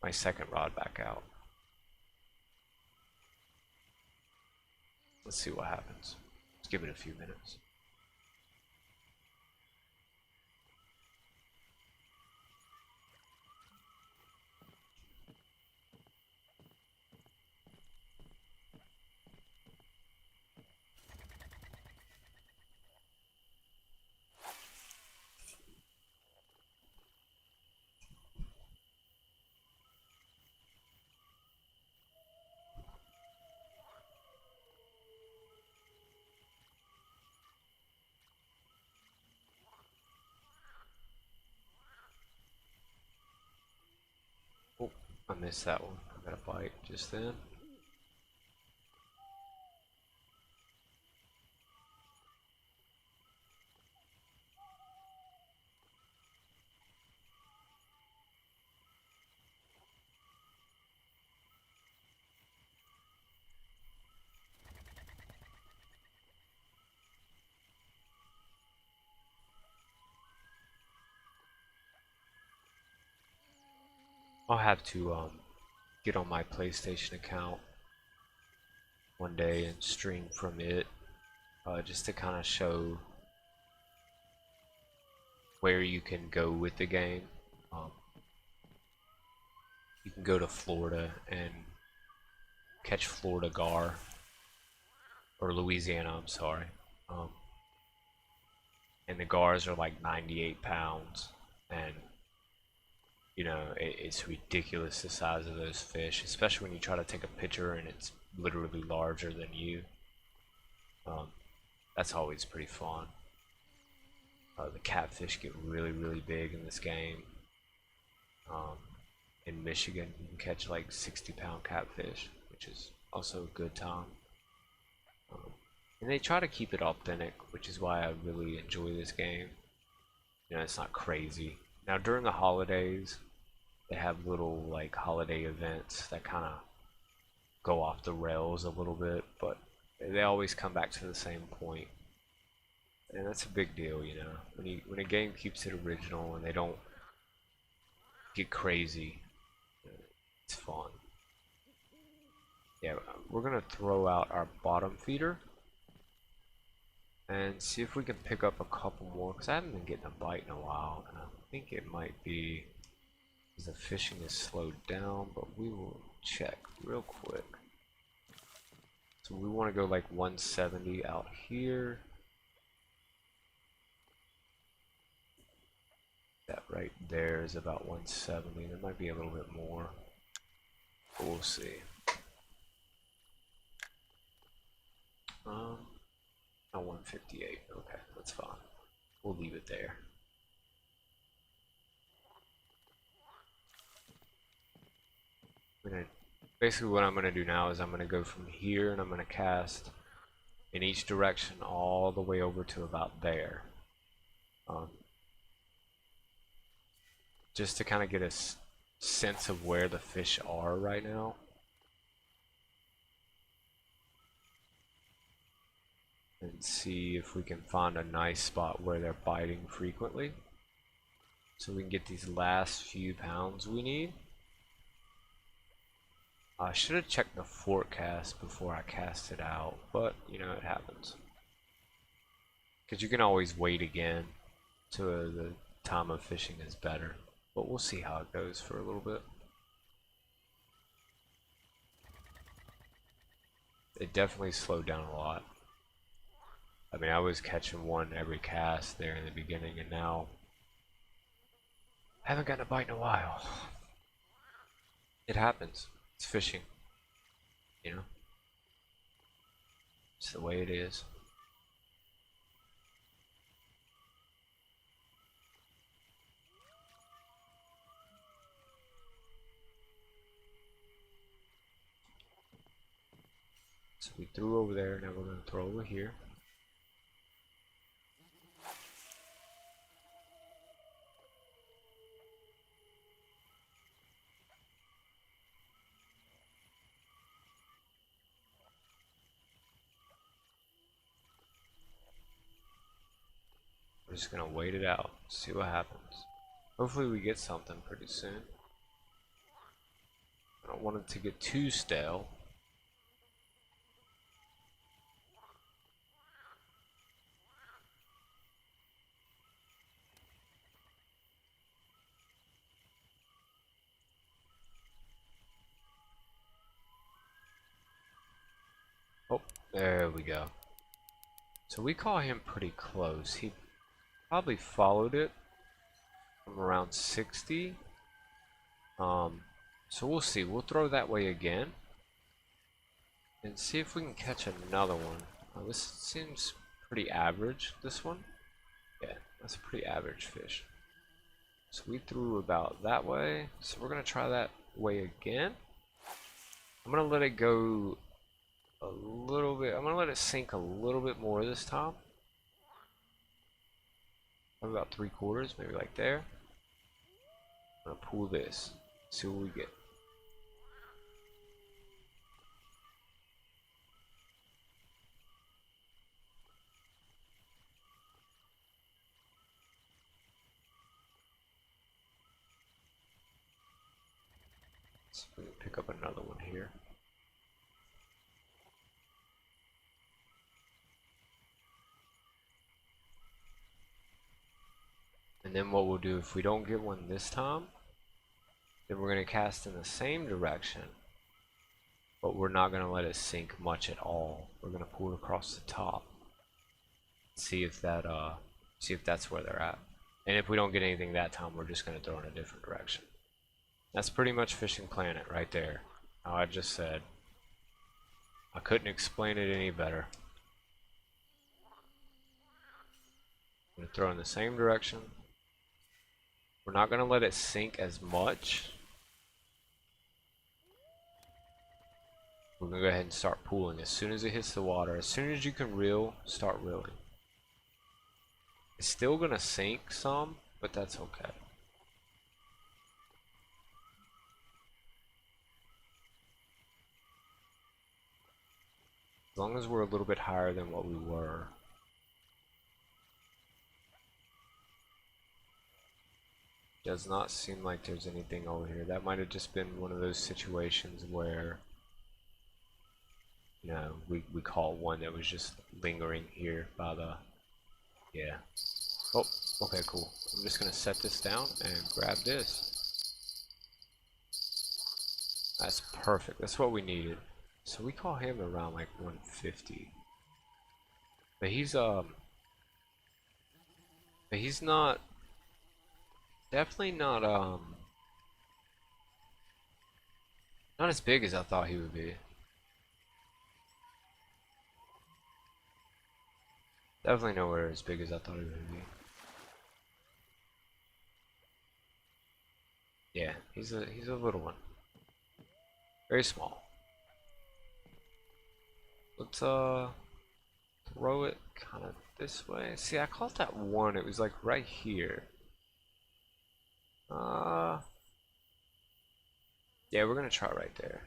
my second rod back out. Let's see what happens. Let's give it a few minutes. Oh, I missed that one. I got a bite just then. I'll have to get on my PlayStation account one day and stream from it, just to kind of show where you can go with the game. You can go to Florida and catch Florida gar, or Louisiana, I'm sorry. And the gars are like 98 pounds, and it's ridiculous the size of those fish, especially when you try to take a picture and it's literally larger than you. That's always pretty fun. The catfish get really, really big in this game. In Michigan, you can catch like 60-pound catfish, which is also a good time. And they try to keep it authentic, which is why I really enjoy this game. It's not crazy. Now during the holidays, they have little like holiday events that kind of go off the rails a little bit, but they always come back to the same point. And that's a big deal, when a game keeps it original and they don't get crazy, it's fun. Yeah, we're gonna throw out our bottom feeder and see if we can pick up a couple more, because I haven't been getting a bite in a while, and I think it might be because the fishing is slowed down, but we will check real quick. So we want to go like 170 out here. That right there is about 170. There might be a little bit more, but we'll see. Oh, 158. Okay, that's fine. We'll leave it there. Basically what I'm going to do now is I'm going to go from here and I'm going to cast in each direction all the way over to about there. Just to kind of get a sense of where the fish are right now. And see if we can find a nice spot where they're biting frequently. So we can get these last few pounds we need. I should have checked the forecast before I cast it out, but you know, it happens. Because you can always wait again till the time of fishing is better. But we'll see how it goes for a little bit. It definitely slowed down a lot. I mean, I was catching one every cast there in the beginning, and now I haven't gotten a bite in a while. It happens. It's fishing. You know? It's the way it is. So we threw over there, now we're going to throw over here. We're just going to wait it out, see what happens. Hopefully we get something pretty soon. I don't want it to get too stale. Oh, there we go. So we call him pretty close. He probably followed it from around 60. So we'll see. We'll throw that way again and see if we can catch another one. This seems pretty average, this one. Yeah, that's a pretty average fish. So we threw about that way. So we're going to try that way again. I'm going to let it go a little bit. I'm going to let it sink a little bit more this time. About 3/4, maybe like there. I'm going to pull this. See what we get. So we can pick up another one here. And then what we'll do, if we don't get one this time, then we're going to cast in the same direction, but we're not going to let it sink much at all. We're going to pull it across the top. See if that's where they're at. And if we don't get anything that time, we're just going to throw in a different direction. That's pretty much Fishing Planet right there. How I just said. I couldn't explain it any better. I'm going to throw in the same direction. We're not going to let it sink as much. We're going to go ahead and start pulling as soon as it hits the water. As soon as you can reel, start reeling. It's still going to sink some, but that's okay. As long as we're a little bit higher than what we were. Does not seem like there's anything over here. That might have just been one of those situations where, you know, we caught one that was just lingering here by the, yeah. Oh, okay, cool. I'm just gonna set this down and grab this. That's perfect. That's what we needed. So we call him around like 150. But he's not, definitely not not as big as I thought he would be. Definitely nowhere as big as I thought it would be. Yeah, he's a little one. Very small. Let's throw it kind of this way. See, I caught that one. It was like right here. Yeah, we're gonna try right there.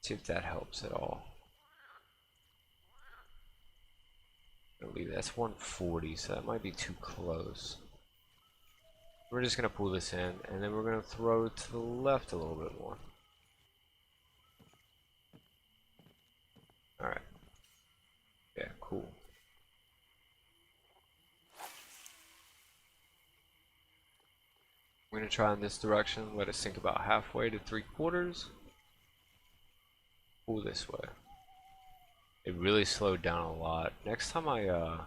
See if that helps at all. I believe that's 140, so that might be too close. We're just gonna pull this in, and then we're gonna throw to the left a little bit more. Alright. Yeah, cool. We're gonna try in this direction, let it sink about halfway to 3/4. Pull this way. It really slowed down a lot. Next time I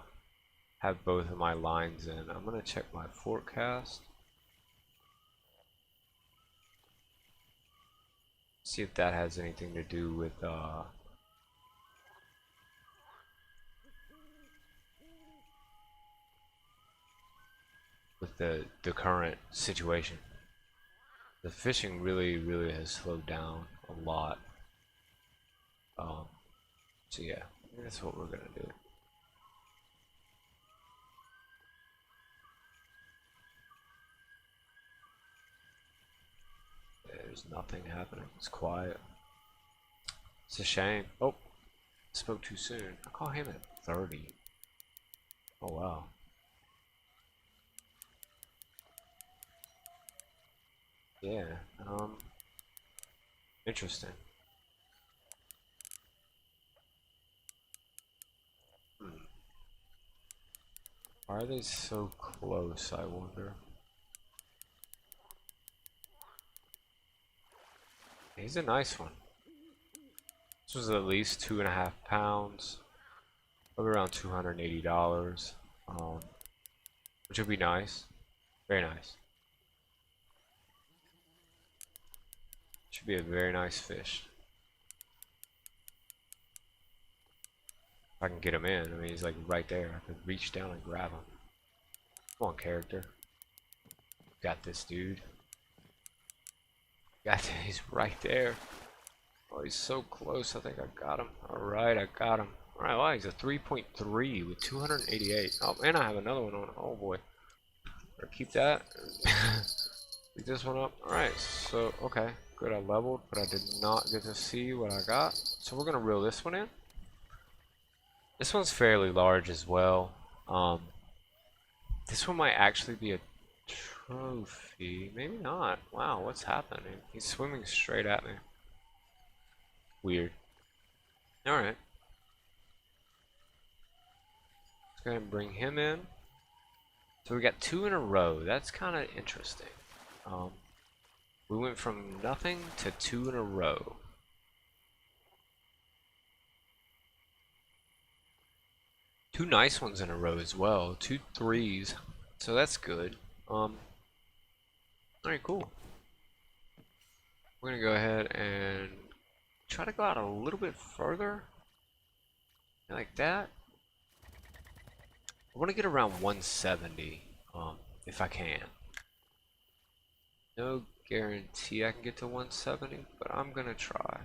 have both of my lines in, I'm gonna check my forecast. See if that has anything to do with the current situation. The fishing really has slowed down a lot. So yeah, that's what we're gonna do. There's nothing happening. It's quiet. It's a shame. Oh, spoke too soon. I call him at 30. Oh wow. Yeah. Interesting. Why are they so close, I wonder? He's a nice one. This was at least 2.5 pounds. Probably around $280. Which would be nice. Very nice. Should be a very nice fish. If I can get him in, I mean, he's like right there. I could reach down and grab him. Come on, character. Got this, dude. Got this. He's right there. Oh, he's so close. I think I got him. Alright, I got him. Alright, wow, he's a 3.3 with 288. Oh, and I have another one on. Oh, boy. Better keep that. Pick this one up. Alright, so, okay. Good, I leveled, but I did not get to see what I got. So we're going to reel this one in. This one's fairly large as well. This one might actually be a trophy. Maybe not. Wow, what's happening? He's swimming straight at me. Weird. Alright. Let's go ahead and bring him in. So we got 2 in a row. That's kind of interesting. We went from nothing to 2 in a row. Two nice ones in a row as well. 2 threes. So that's good. Alright, cool. We're gonna go ahead and try to go out a little bit further. Like that. I want to get around 170. If I can. No guarantee I can get to 170, but I'm gonna try.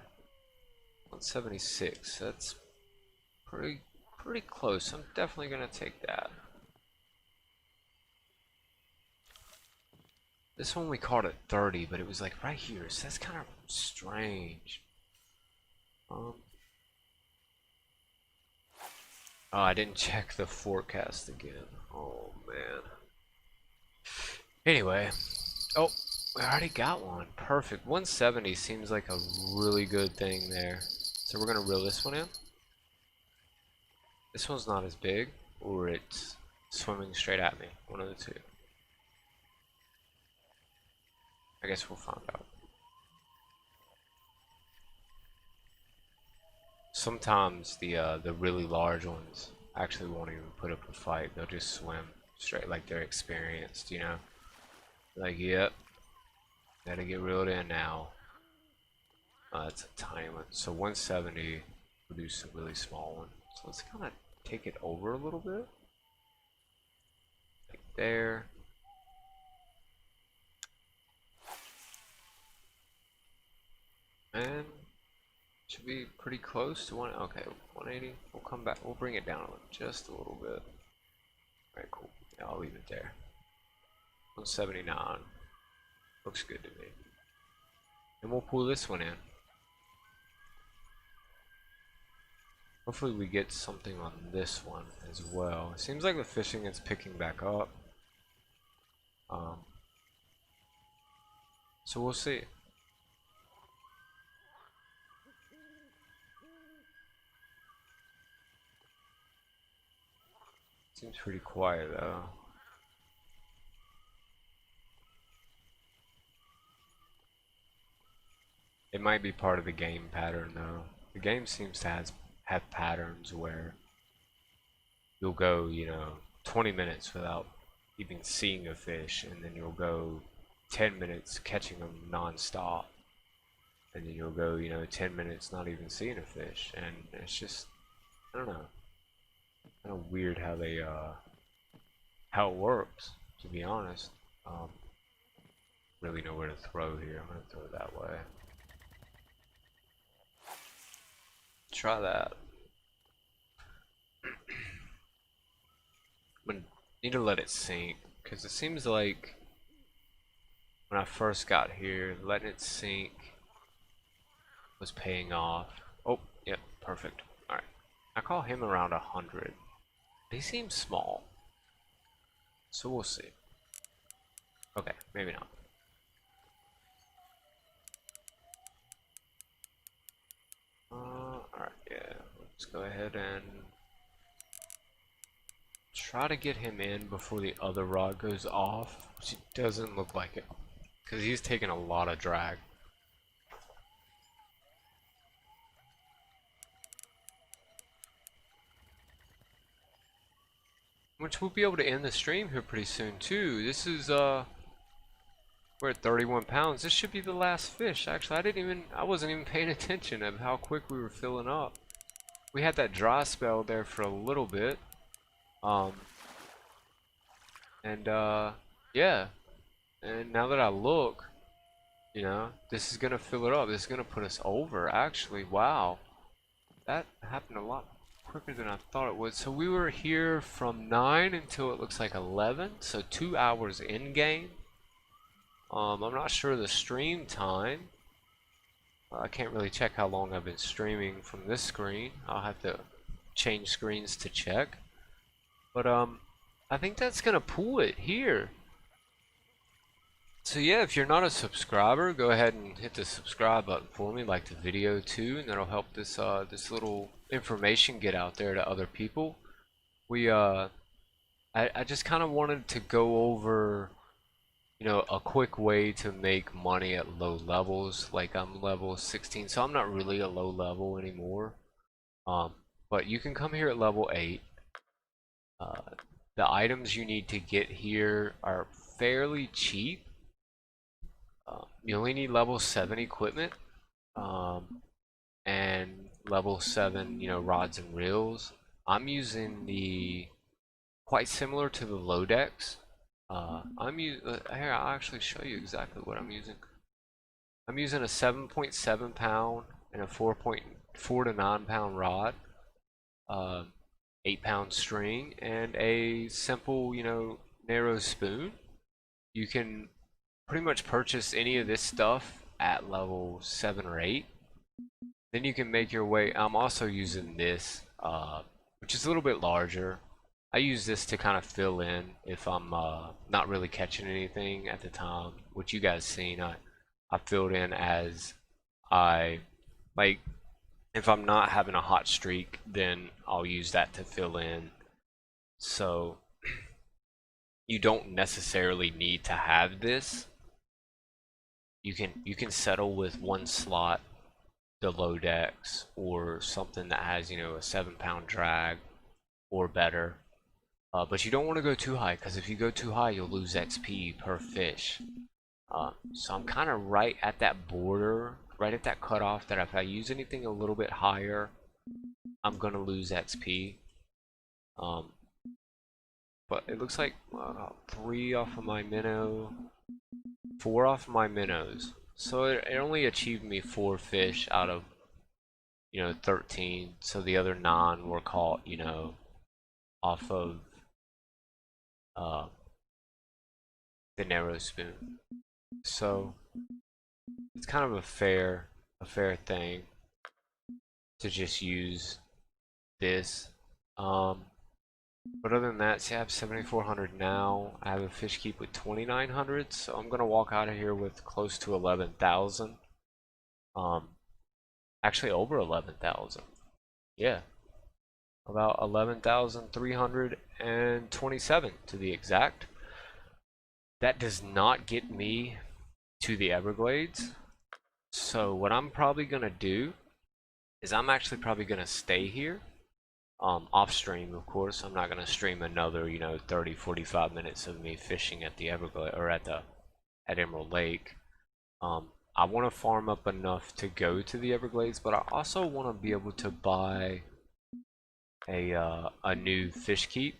176. That's pretty close. I'm definitely gonna take that. This one we caught at 30, but it was like right here, so that's kind of strange. Oh, I didn't check the forecast again. Oh man. Anyway, oh, we already got one. Perfect. 170 seems like a really good thing there. So we're gonna reel this one in. This one's not as big, or it's swimming straight at me. One of the two. I guess we'll find out. Sometimes the really large ones actually won't even put up a fight. They'll just swim straight like they're experienced, you know? Like, yep. Gotta get reeled in now. That's a tiny one. So 170 produced a really small one. So let's kind of take it over a little bit. Like there. And should be pretty close to one. Okay, 180. We'll come back. We'll bring it down just a little bit. Alright, cool. Yeah, I'll leave it there. 179. Looks good to me. And we'll pull this one in. Hopefully we get something on this one as well. It seems like the fishing is picking back up. So we'll see. Seems pretty quiet though. It might be part of the game pattern though. The game seems to have patterns where you'll go, you know, 20 minutes without even seeing a fish, and then you'll go 10 minutes catching them non-stop, and then you'll go, you know, 10 minutes not even seeing a fish, and it's just, I don't know, kind of weird how they how it works, to be honest. Really know where to throw here. I'm gonna throw it that way. Try that. But need to let it sink, because it seems like when I first got here, letting it sink was paying off. Oh, yep, perfect. Alright. I call him around 100. He seems small. So we'll see. Okay, maybe not. Alright, yeah. Let's go ahead and try to get him in before the other rod goes off, which it doesn't look like it, because he's taking a lot of drag. Which we'll be able to end the stream here pretty soon too. This is we're at 31 pounds. This should be the last fish. Actually, I wasn't even paying attention of how quick we were filling up. We had that dry spell there for a little bit. Yeah. And now that I look, you know, this is gonna fill it up. This is gonna put us over, actually. Wow. That happened a lot quicker than I thought it would. So we were here from 9 until it looks like 11, so 2 hours in game. I'm not sure the stream time. I can't really check how long I've been streaming from this screen. I'll have to change screens to check. But I think that's gonna pull it here. So yeah, if you're not a subscriber, go ahead and hit the subscribe button for me, like the video too, and that'll help this this little information get out there to other people. I just kind of wanted to go over, you know, a quick way to make money at low levels. Like I'm level 16, so I'm not really a low level anymore. But you can come here at level 8. The items you need to get here are fairly cheap. You only need level 7 equipment, and level 7, you know, rods and reels. I'm using the quite similar to the Lodex. Here, I'll actually show you exactly what I'm using. I'm using a 7.7 pound and a 4.4 to 9 pound rod, 8 pound string, and a simple, you know, narrow spoon. You can pretty much purchase any of this stuff at level 7 or 8. Then you can make your way. I'm also using this, which is a little bit larger. I use this to kind of fill in if I'm not really catching anything at the time, which you guys seen. I filled in as I, like, if I'm not having a hot streak, then I'll use that to fill in. So you don't necessarily need to have this. You can settle with one slot, the Lodex, or something that has, you know, a 7 pound drag or better. But you don't want to go too high, because if you go too high, you'll lose XP per fish. So I'm kind of right at that border right at that cutoff that if I use anything a little bit higher, I'm gonna lose XP. But it looks like 3 off of my minnow, 4 off of my minnows. So it only achieved me 4 fish out of, 13. So the other 9 were caught, off of the narrow spoon. So it's kind of a fair thing to just use this. But other than that, see, I have 7,400 now. I have a fish keep with 2,900, so I'm gonna walk out of here with close to 11,000. Actually over 11,000. Yeah, about 11,327 to be exact. That does not get me to the Everglades. So what I'm probably gonna do is I'm actually probably gonna stay here. Off stream, of course. I'm not gonna stream another 30-45 minutes of me fishing at the Everglades or at Emerald Lake. I want to farm up enough to go to the Everglades, but I also want to be able to buy a new fish keep.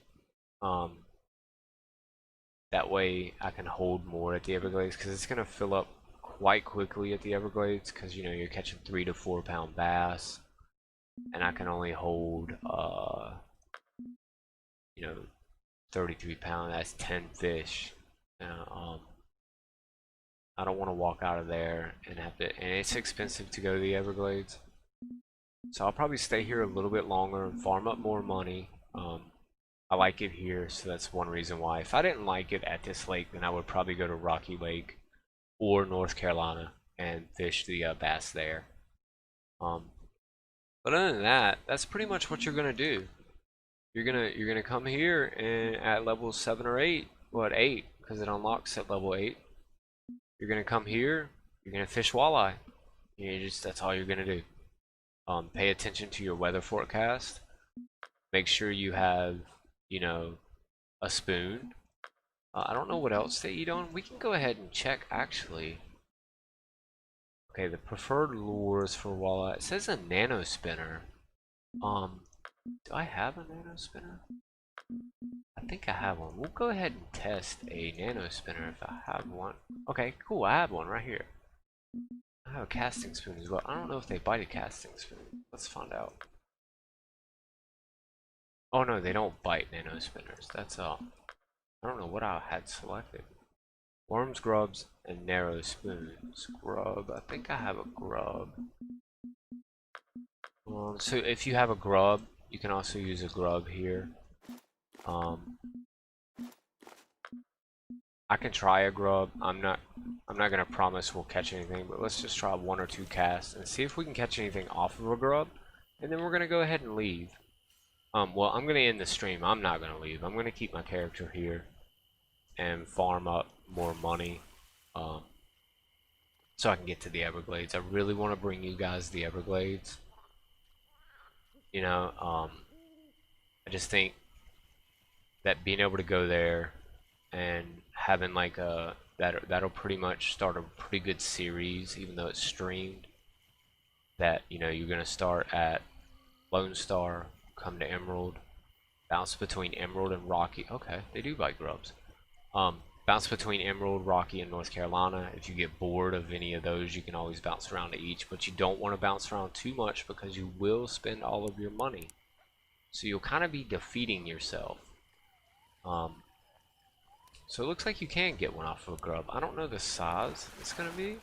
That way I can hold more at the Everglades, because it's gonna fill up quite quickly at the Everglades, because you're catching 3 to 4 pound bass. And I can only hold 33 pound. That's 10 fish. I don't want to walk out of there and have to, and it's expensive to go to the Everglades, so I'll probably stay here a little bit longer and farm up more money. I like it here, so that's one reason why. If I didn't like it at this lake, then I would probably go to Rocky Lake or North Carolina and fish the bass there. But other than that, that's pretty much what you're gonna do. You're gonna come here and at level 7 or 8, well at 8, because it unlocks at level 8. You're gonna come here. You're gonna fish walleye. That's all you're gonna do. Pay attention to your weather forecast. Make sure you have, a spoon. I don't know what else they eat on. We can go ahead and check actually. Okay, the preferred lures for walleye. It says a nano spinner. Do I have a nano spinner? I think I have one. We'll go ahead and test a nano spinner if I have one. Okay, cool. I have one right here. I have a casting spoon as well. I don't know if they bite a casting spoon. Let's find out. Oh no, they don't bite nano spinners. That's I don't know what I had selected. Worms, grubs, and narrow spoons. Grub. I think I have a grub. So if you have a grub, you can also use a grub here. I can try a grub. I'm not gonna promise we'll catch anything, but let's just try 1 or 2 casts and see if we can catch anything off of a grub, and then we're gonna go ahead and leave. Well, I'm gonna end the stream. I'm not gonna leave. I'm gonna keep my character here and farm up more money, so I can get to the Everglades. I really want to bring you guys the Everglades. I just think that being able to go there and having like that'll pretty much start a pretty good series, even though it's streamed. That you're gonna start at Lone Star, come to Emerald, bounce between Emerald and Rocky. Okay, they do bite grubs. Bounce between Emerald, Rocky, and North Carolina. If you get bored of any of those, you can always bounce around to each, but you don't want to bounce around too much because you will spend all of your money. So you'll kind of be defeating yourself. So it looks like you can get one off of a grub. I don't know the size it's gonna be. It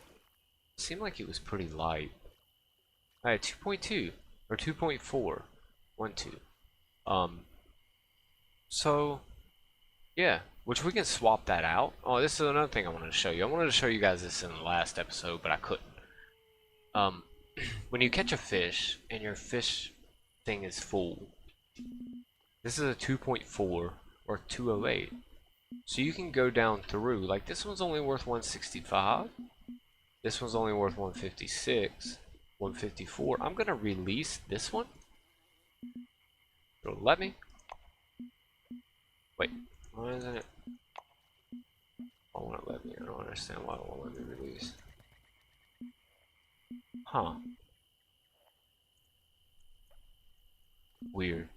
seemed like it was pretty light. Alright, 2.2 or 2.4. 1.2. So yeah, which we can swap that out. Oh, this is another thing I wanted to show you. I wanted to show you guys this in the last episode, but I couldn't. When you catch a fish and your fish thing is full, this is a 2.4 or 208. So you can go down through, like this one's only worth 165. This one's only worth 156, 154. I'm gonna release this one. It'll let me. Wait, why isn't it? Why won't it let me? I don't understand why it won't let me release. Huh. Weird.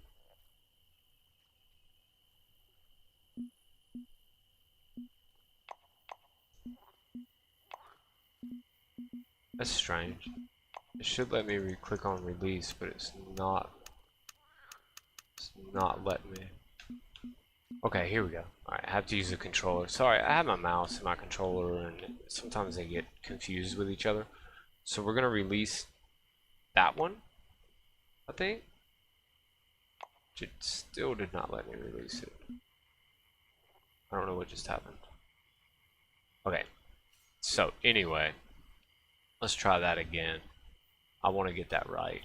That's strange. It should let me click on release, but it's not letting me. Okay, here we go. Alright, I have to use the controller. Sorry, I have my mouse and my controller, and sometimes they get confused with each other. So we're gonna release that one, I think. It still did not let me release it. I don't know what just happened. Okay, so anyway, let's try that again. I want to get that right,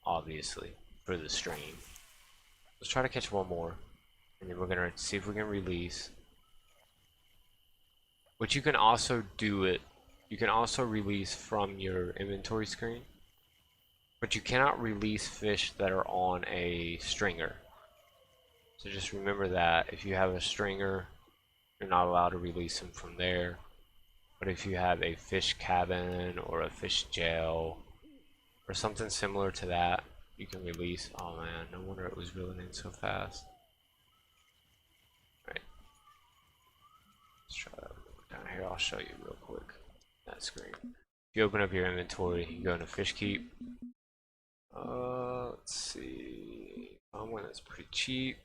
obviously, for the stream. Let's try to catch one more, and then we're gonna see if we can release. But you can also do it. You can also release from your inventory screen, but you cannot release fish that are on a stringer. So just remember that if you have a stringer, you're not allowed to release them from there. But if you have a fish cabin or a fish jail or something similar to that, you can release. Oh man, no wonder it was reeling in so fast. Alright. Let's try that down here. I'll show you real quick. That screen. If you open up your inventory, you go into fish keep. Let's see. Find one that's pretty cheap.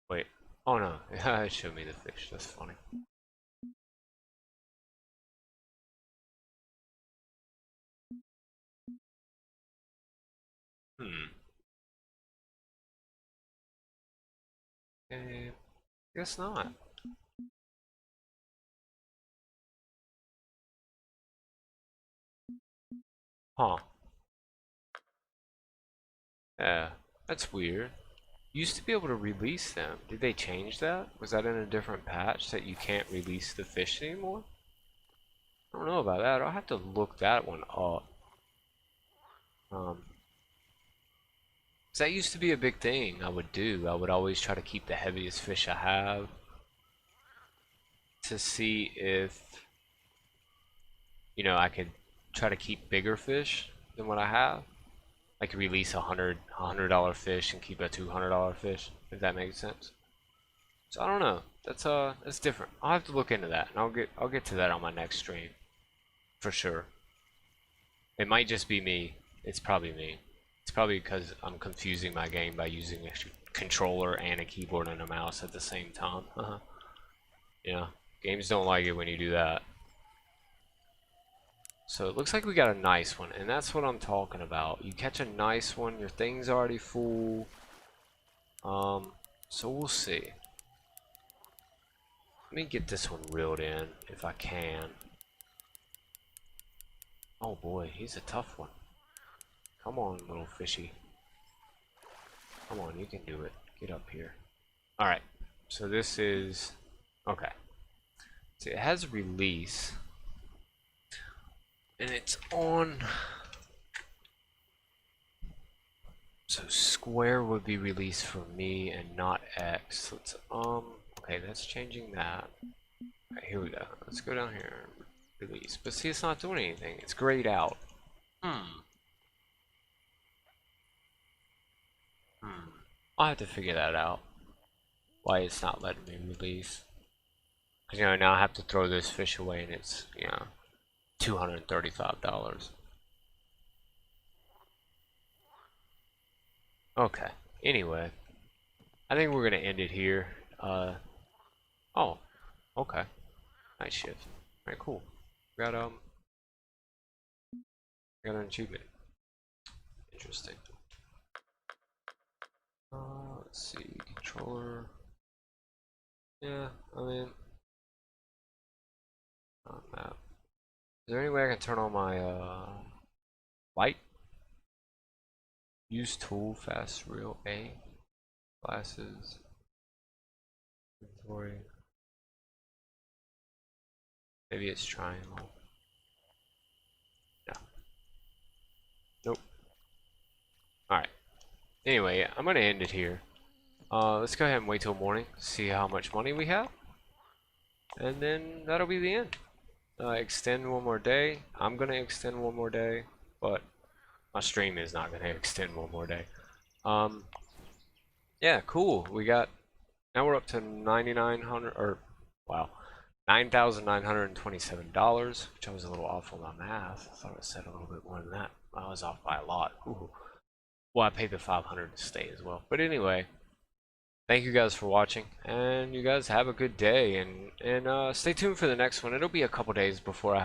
Wait. Oh no. It showed me the fish. That's funny. Guess not. Huh. Yeah, that's weird. You used to be able to release them. Did they change that? Was that in a different patch that you can't release the fish anymore? I don't know about that. I'll have to look that one up. 'Cause that used to be a big thing I would do. I would always try to keep the heaviest fish I have to see if, you know, I could try to keep bigger fish than what I have. Like release a $100 fish and keep a $200 fish, if that makes sense. So I don't know. That's different. I'll have to look into that, and I'll get to that on my next stream, for sure. It might just be me. It's probably me. It's probably because I'm confusing my game by using a controller and a keyboard and a mouse at the same time. Yeah, games don't like it when you do that. So it looks like we got a nice one, and that's what I'm talking about. You catch a nice one, your thing's already full. So we'll see. Let me get this one reeled in, if I can. Oh boy, he's a tough one. Come on, little fishy. Come on, you can do it. Get up here. Alright, so this is... Okay. So it has release. And it's on... So square would be released for me and not X. Let's, okay, that's changing that. Alright, here we go. Let's go down here. Release. But see, it's not doing anything. It's grayed out. I'll have to figure that out. Why it's not letting me release. Because, you know, now I have to throw this fish away and it's, you know, $235. Okay. Anyway. I think we're going to end it here. Oh. Okay. Night shift. Alright, cool. Got an achievement. Interesting. Let's see, controller. Yeah, I mean, map. Is there any way I can turn on my light? Use tool, fast reel A, glasses, inventory. Maybe it's triangle. No. Nope. Alright. Anyway, I'm gonna end it here. Let's go ahead and wait till morning, see how much money we have. And then that'll be the end. Extend one more day. I'm gonna extend one more day, but my stream is not gonna extend one more day. Yeah, cool. Now we're up to 9,900, or wow, $9,927, which I was a little off on my math. I thought it said a little bit more than that. I was off by a lot. Ooh. Well, I paid the 500 to stay as well. But anyway, thank you guys for watching, and you guys have a good day, and stay tuned for the next one. It'll be a couple days before I